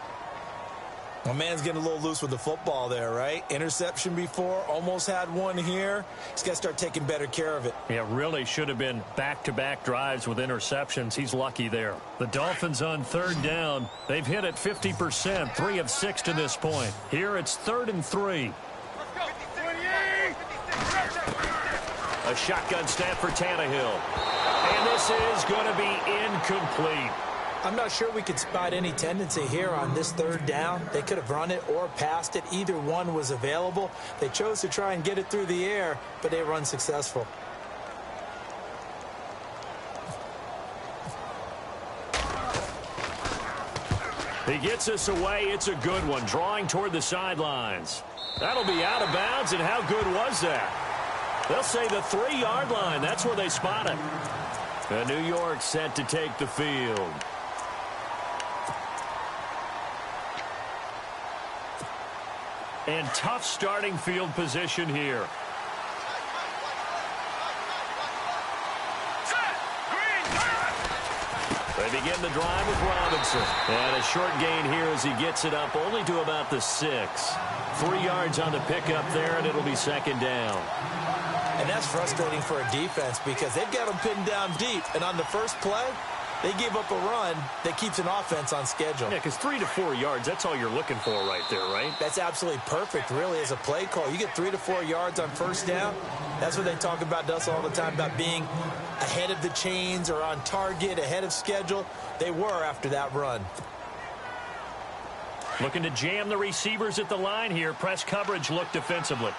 My man's getting a little loose with the football there, right? Interception before, almost had one here. He's got to start taking better care of it. Yeah, really should have been back-to-back drives with interceptions. He's lucky there. The Dolphins on third down. They've hit it 50%, 3 of 6 to this point. Here it's 3rd and 3. A shotgun snap for Tannehill. And this is going to be incomplete. I'm not sure we could spot any tendency here on this third down. They could have run it or passed it. Either one was available. They chose to try and get it through the air, but they were unsuccessful. He gets us away. It's a good one. Drawing toward the sidelines. That'll be out of bounds, and how good was that? They'll say the 3-yard line. That's where they spot it. And New York set to take the field. And tough starting field position here. They begin the drive with Robinson. And a short gain here as he gets it up only to about the 6. 3 yards on the pickup there, and it'll be second down. And that's frustrating for a defense because they've got them pinned down deep. And on the first play, they gave up a run that keeps an offense on schedule. Yeah, because 3 to 4 yards, that's all you're looking for right there, right? That's absolutely perfect, really, as a play call. You get 3 to 4 yards on first down. That's what they talk about us all the time, about being ahead of the chains or on target, ahead of schedule. They were after that run. Looking to jam the receivers at the line here. Press coverage look defensively.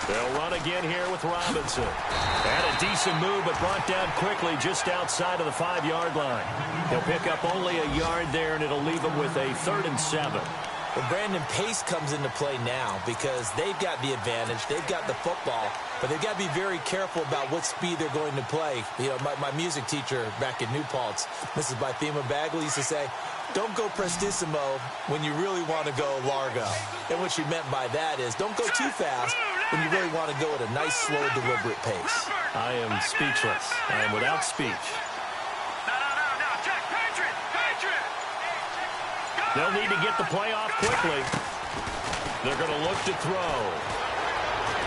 They'll run again here with Robinson. And a decent move, but brought down quickly just outside of the 5-yard line. He'll pick up only a yard there, and it'll leave him with a 3rd and 7. Well, Brandon, pace comes into play now because they've got the advantage. They've got the football, but they've got to be very careful about what speed they're going to play. You know, my music teacher back in New Paltz, Mrs. Bythema Bagley, used to say, don't go prestissimo when you really want to go largo. And what she meant by that is don't go too fast when you really want to go at a nice, slow, deliberate pace. I am speechless. I am without speech. They'll need to get the play off quickly. They're going to look to throw.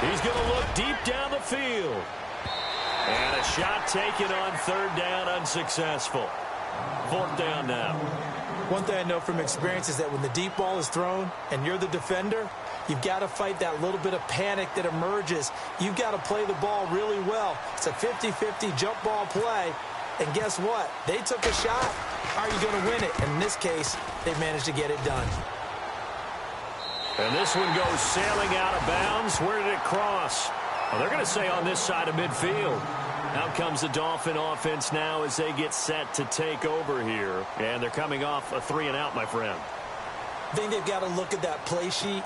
He's going to look deep down the field. And a shot taken on third down, unsuccessful. Fourth down now. One thing I know from experience is that when the deep ball is thrown and you're the defender, you've got to fight that little bit of panic that emerges. You've got to play the ball really well. It's a 50-50 jump ball play. And guess what? They took a shot. How are you going to win it? And in this case, they managed to get it done. And this one goes sailing out of bounds. Where did it cross? Well, they're going to say on this side of midfield. Out comes the Dolphin offense now as they get set to take over here. And they're coming off a 3-and-out, my friend. I think they've got to look at that play sheet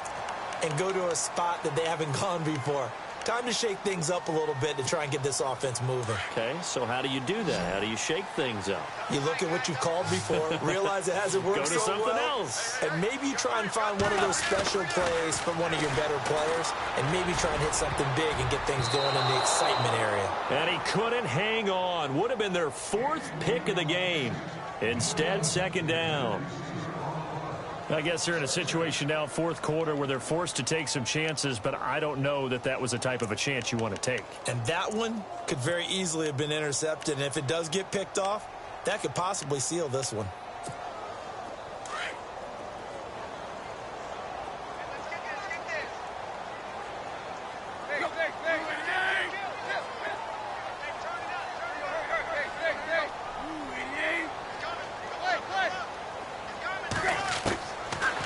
and go to a spot that they haven't gone before. Time to shake things up a little bit to try and get this offense moving. Okay, so how do you do that? How do you shake things up? You look at what you've called before, realize it hasn't worked so well. Go to something else. And maybe you try and find one of those special plays from one of your better players, and maybe try and hit something big and get things going in the excitement area. And he couldn't hang on. Would have been their 4th pick of the game. Instead, second down. I guess they're in a situation now, 4th quarter, where they're forced to take some chances, but I don't know that that was the type of a chance you want to take. And that one could very easily have been intercepted, and if it does get picked off, that could possibly seal this one.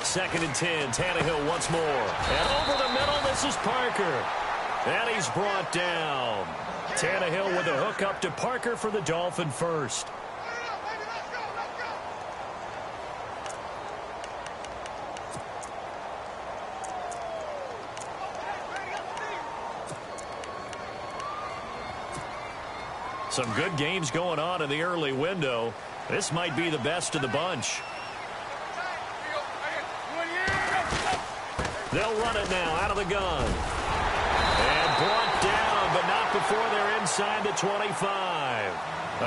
Second and 10. Tannehill once more. And over the middle, this is Parker. And he's brought down. Tannehill with a hook up to Parker for the Dolphin first. Some good games going on in the early window. This might be the best of the bunch. They'll run it now out of the gun. And brought down, but not before they're inside the 25.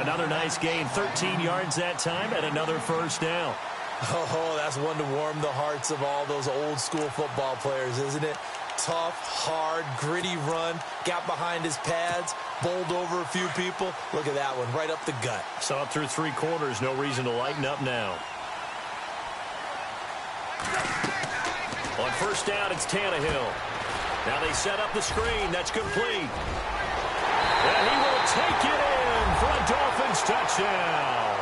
Another nice gain, 13 yards that time, and another first down. Oh, that's one to warm the hearts of all those old school football players, isn't it? Tough, hard, gritty run, got behind his pads, bowled over a few people. Look at that one, right up the gut. Saw it through 3 quarters, no reason to lighten up now. On first down, it's Tannehill. Now they set up the screen, that's complete. And he will take it in for a Dolphins touchdown.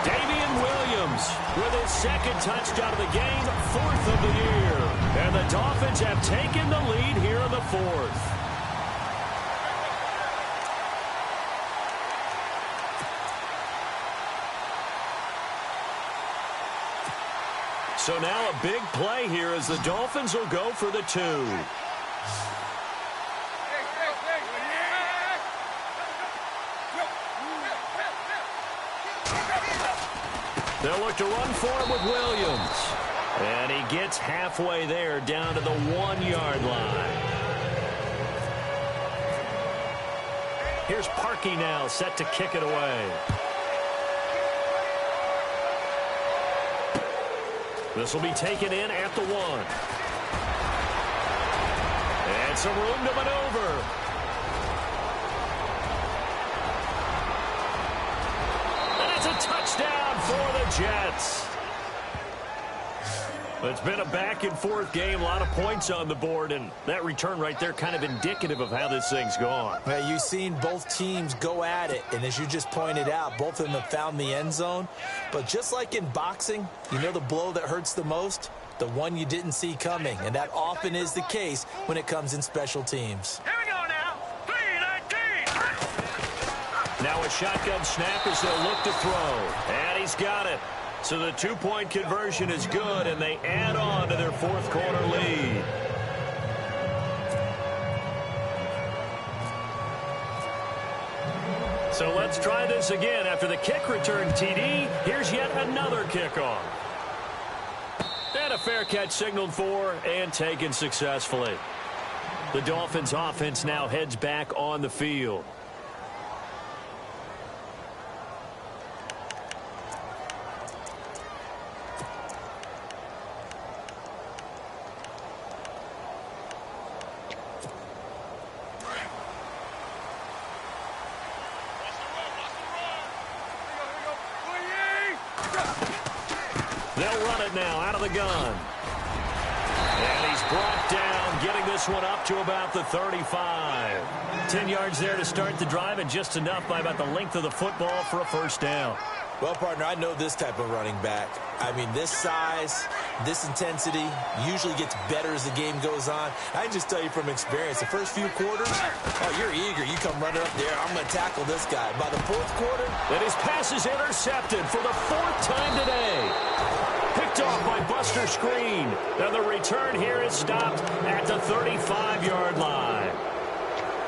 Damian Williams with his second touchdown of the game, 4th of the year. And the Dolphins have taken the lead here in the 4th. So now a big play here as the Dolphins will go for the 2. They'll look to run for him with Williams. And he gets halfway there down to the 1-yard line. Here's Parkey now set to kick it away. This will be taken in at the 1. And some room to maneuver. And it's a touchdown for the Jets. It's been a back-and-forth game, a lot of points on the board, and that return right there kind of indicative of how this thing's gone. Well, you've seen both teams go at it, and as you just pointed out, both of them have found the end zone. But just like in boxing, you know the blow that hurts the most? The one you didn't see coming, and that often is the case when it comes in special teams. Here we go now. 3-19. Now a shotgun snap as they'll look to throw. And he's got it. So the 2-point conversion is good, and they add on to their 4th quarter lead. So let's try this again. After the kick return TD, here's yet another kickoff. And a fair catch signaled for and taken successfully. The Dolphins offense now heads back on the field. They'll run it now out of the gun. And he's brought down, getting this one up to about the 35. 10 yards there to start the drive, and just enough by about the length of the football for a first down. Well, partner, I know this type of running back. I mean, this size, this intensity usually gets better as the game goes on. I can just tell you from experience, the first few quarters, oh, you're eager. You come running up there, I'm going to tackle this guy. By the 4th quarter, and his pass is intercepted for the 4th time today. Picked off by Buster Screen. And the return here is stopped at the 35-yard line.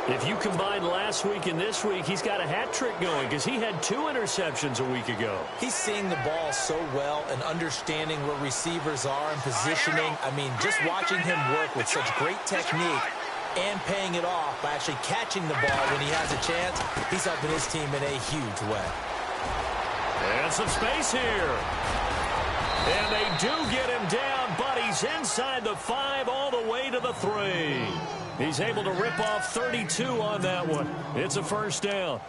If you combine last week and this week, he's got a hat trick going because he had 2 interceptions a week ago. He's seeing the ball so well and understanding where receivers are and positioning. I mean, just watching him work with such great technique and paying it off by actually catching the ball when he has a chance, he's helping his team in a huge way. And some space here. And they do get him down, but he's inside the 5 all the way to the 3. He's able to rip off 32 on that one. It's a first down.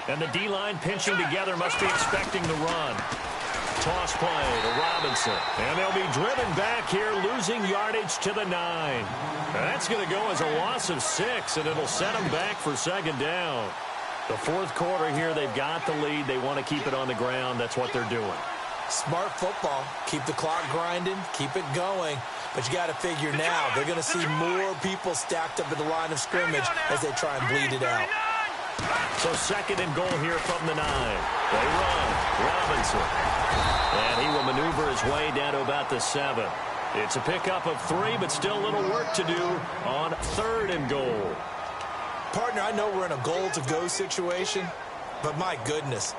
And the D-line pinching together, must be expecting the run. Toss play to Robinson. And they'll be driven back here, losing yardage to the 9. That's going to go as a loss of 6, and it'll set them back for second down. The 4th quarter here, they've got the lead. They want to keep it on the ground. That's what they're doing. Smart football. Keep the clock grinding. Keep it going. But you got to figure now, they're going to see more people stacked up at the line of scrimmage as they try and bleed it out. So 2nd and goal here from the 9. They run. Robinson. And he will maneuver his way down to about the 7. It's a pickup of 3, but still a little work to do on 3rd and goal. Partner, I know we're in a goal-to-go situation, but my goodness,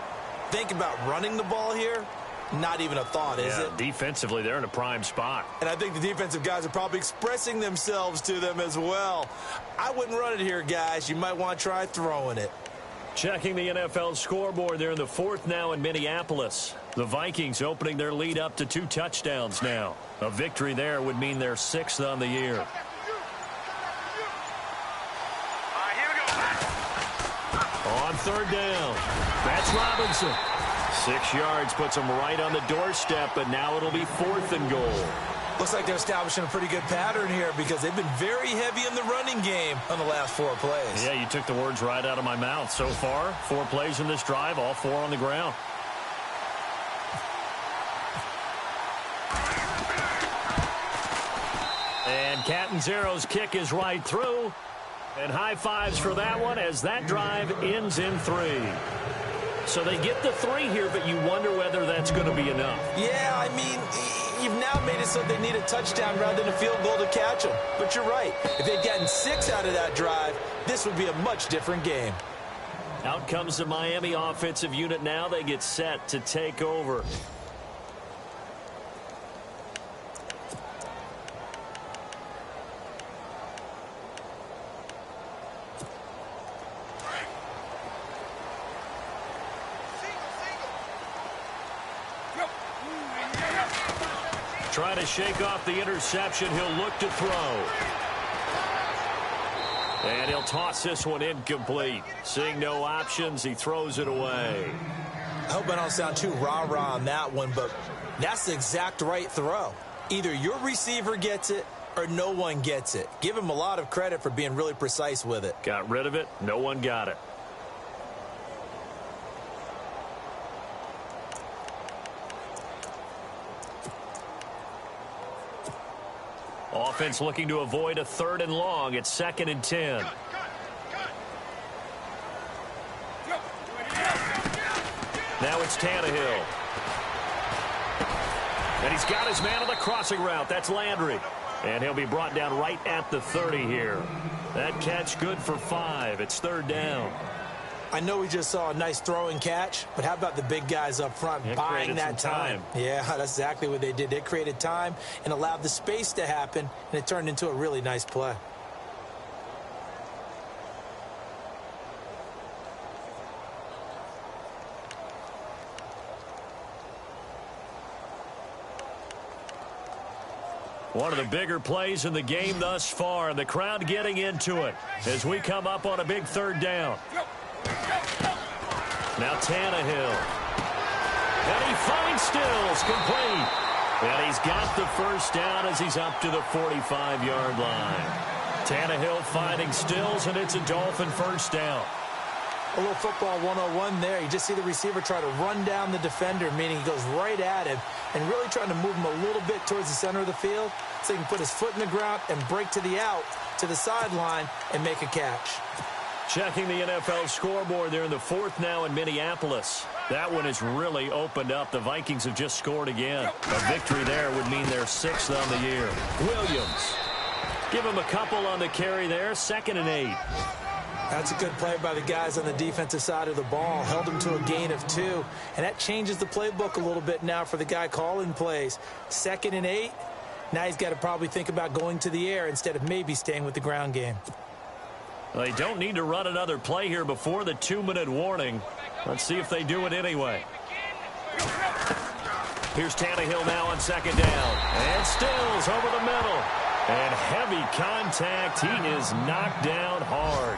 think about running the ball here. Not even a thought, is it? Defensively, they're in a prime spot. And I think the defensive guys are probably expressing themselves to them as well. I wouldn't run it here, guys. You might want to try throwing it. Checking the NFL scoreboard, they're in the 4th now in Minneapolis. The Vikings opening their lead up to 2 touchdowns now. A victory there would mean they're 6th on the year. On 3rd down, that's Robinson. 6 yards puts them right on the doorstep, but now it'll be 4th and goal. Looks like they're establishing a pretty good pattern here because they've been very heavy in the running game on the last 4 plays. Yeah, you took the words right out of my mouth. So far, 4 plays in this drive, all 4 on the ground. And Catanzaro's kick is right through. And high fives for that one as that drive ends in 3. So they get the 3 here, but you wonder whether that's going to be enough. Yeah, I mean, you've now made it so they need a touchdown rather than a field goal to catch them. But you're right. If they'd gotten 6 out of that drive, this would be a much different game. Out comes the Miami offensive unit now. They get set to take over. Trying to shake off the interception. He'll look to throw. And he'll toss this one incomplete. Seeing no options, he throws it away. I hope I don't sound too rah-rah on that one, but that's the exact right throw. Either your receiver gets it or no one gets it. Give him a lot of credit for being really precise with it. Got rid of it. No one got it. Offense looking to avoid a 3rd and long. It's 2nd and 10. Now it's Tannehill. And he's got his man on the crossing route. That's Landry. And he'll be brought down right at the 30 here. That catch good for 5. It's 3rd down. I know we just saw a nice throwing catch, but how about the big guys up front buying that time? Yeah, that's exactly what they did. They created time and allowed the space to happen, and it turned into a really nice play. One of the bigger plays in the game thus far, and the crowd getting into it as we come up on a big 3rd down. Now Tannehill. And he finds Stills complete. And he's got the 1st down as he's up to the 45-yard line. Tannehill finding Stills, and it's a Dolphin 1st down. A little football 101 there. You just see the receiver try to run down the defender, meaning he goes right at him and really trying to move him a little bit towards the center of the field so he can put his foot in the ground and break to the out, to the sideline, and make a catch. Checking the NFL scoreboard, they're in the 4th now in Minneapolis. That one has really opened up. The Vikings have just scored again. A victory there would mean they're 6th on the year. Williams. Give him a couple on the carry there. 2nd and 8. That's a good play by the guys on the defensive side of the ball. Held him to a gain of 2. And that changes the playbook a little bit now for the guy calling plays. 2nd and 8. Now he's got to probably think about going to the air instead of maybe staying with the ground game. They don't need to run another play here before the 2-minute warning. Let's see if they do it anyway. Here's Tannehill now on 2nd down. And Stills over the middle. And heavy contact. He is knocked down hard.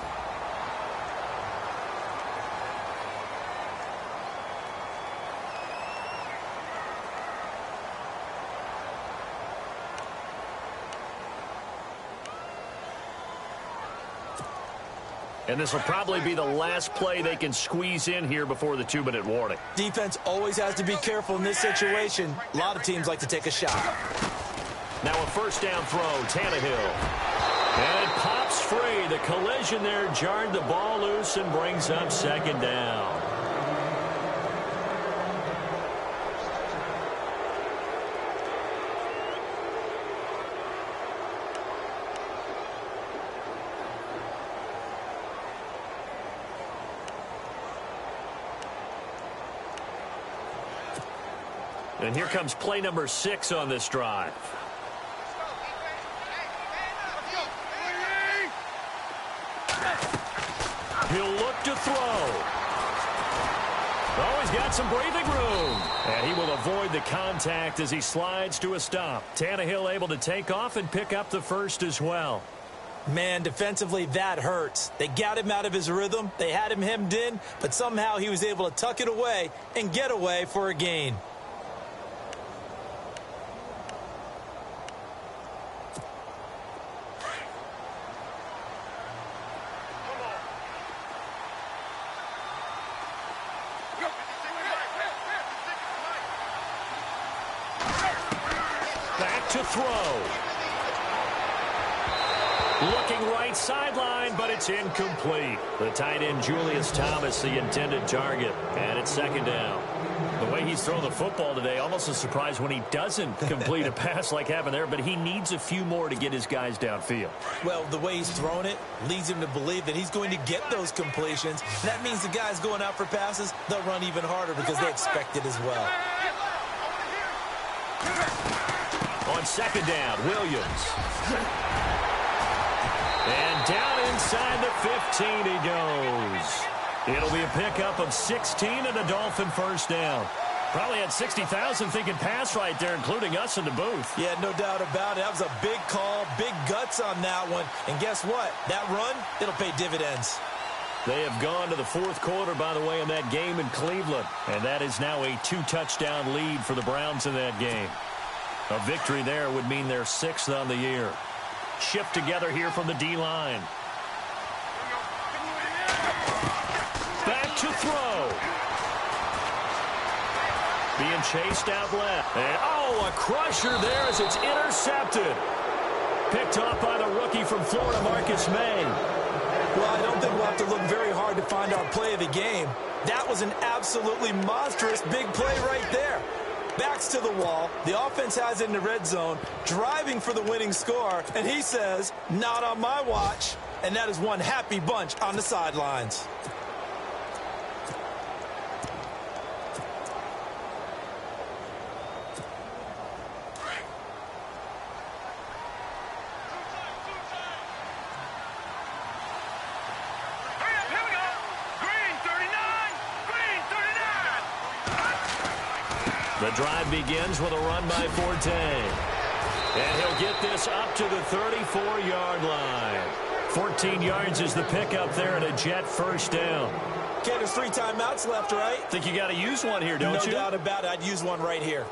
And this will probably be the last play they can squeeze in here before the 2-minute warning. Defense always has to be careful in this situation. A lot of teams like to take a shot. Now a first down throw, Tannehill. And it pops free. The collision there jarred the ball loose and brings up second down. And here comes play number 6 on this drive. He'll look to throw. Oh, he's got some breathing room. And he will avoid the contact as he slides to a stop. Tannehill able to take off and pick up the first as well. Man, defensively, that hurts. They got him out of his rhythm. They had him hemmed in, but somehow he was able to tuck it away and get away for a gain. Back to throw. Looking right sideline, but it's incomplete. The tight end, Julius Thomas, the intended target. And it's second down. The way he's thrown the football today, almost a surprise when he doesn't complete a pass like happened there, but he needs a few more to get his guys downfield. Well, the way he's thrown it leads him to believe that he's going to get those completions. That means the guys going out for passes, they'll run even harder because they expect it as well. On second down, Williams. And down inside the 15 he goes. It'll be a pickup of 16 and a Dolphin first down. Probably had 60,000 thinking pass right there, including us in the booth. Yeah, no doubt about it. That was a big call, big guts on that one. And guess what? That run, it'll pay dividends. They have gone to the fourth quarter, by the way, in that game in Cleveland. And that is now a 2-touchdown lead for the Browns in that game. A victory there would mean they're 6th on the year. Shift together here from the D-line. Back to throw. Being chased out left. And, oh, a crusher there as it's intercepted. Picked off by the rookie from Florida, Marcus May. Well, I don't think we'll have to look very hard to find our play of the game. That was an absolutely monstrous big play right there. Backs to the wall. The offense has it in the red zone, driving for the winning score, and he says, not on my watch. And that is one happy bunch on the sidelines. The drive begins with a run by Forte. And he'll get this up to the 34-yard line. 14 yards is the pickup there and a Jet first down. Okay, there's 3 timeouts left, right? Think you got to use one here, don't you? No doubt about it. I'd use one right here.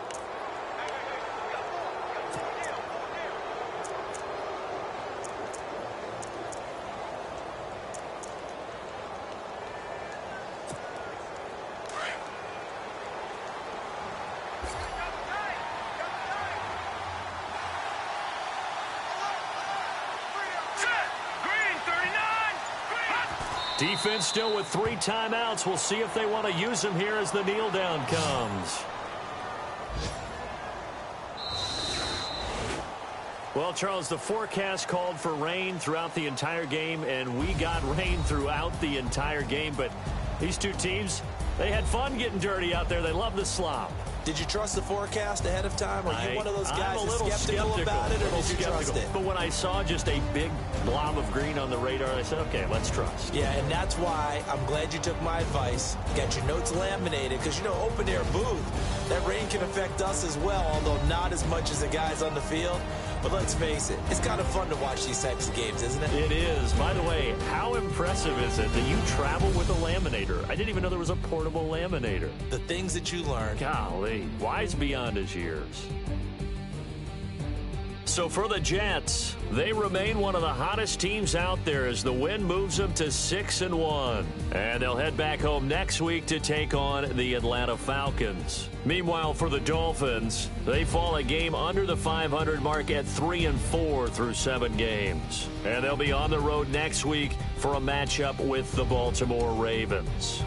Defense still with 3 timeouts. We'll see if they want to use them here as the kneel down comes. Well, Charles, the forecast called for rain throughout the entire game, and we got rain throughout the entire game. But these two teams, they had fun getting dirty out there. They love the slop. Did you trust the forecast ahead of time? Are you one of those guys that's skeptical about it, or did you trust it? But when I saw just a big blob of green on the radar, I said, okay, let's trust. Yeah, and that's why I'm glad you took my advice. Got your notes laminated, because, you know, open-air booth, that rain can affect us as well, although not as much as the guys on the field. But let's face it, it's kind of fun to watch these types of games, isn't it? It is. By the way, how impressive is it that you travel with a laminator? I didn't even know there was a portable laminator. The things that you learn. Golly, wise beyond his years. So for the Jets, they remain one of the hottest teams out there as the win moves them to 6-1. And they'll head back home next week to take on the Atlanta Falcons. Meanwhile, for the Dolphins, they fall a game under the 500 mark at 3-4 through 7 games. And they'll be on the road next week for a matchup with the Baltimore Ravens.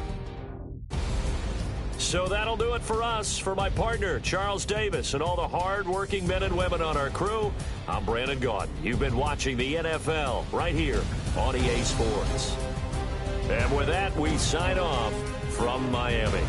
So that'll do it for us. For my partner, Charles Davis, and all the hard-working men and women on our crew, I'm Brandon Gaudin. You've been watching the NFL right here on EA Sports. And with that, we sign off from Miami.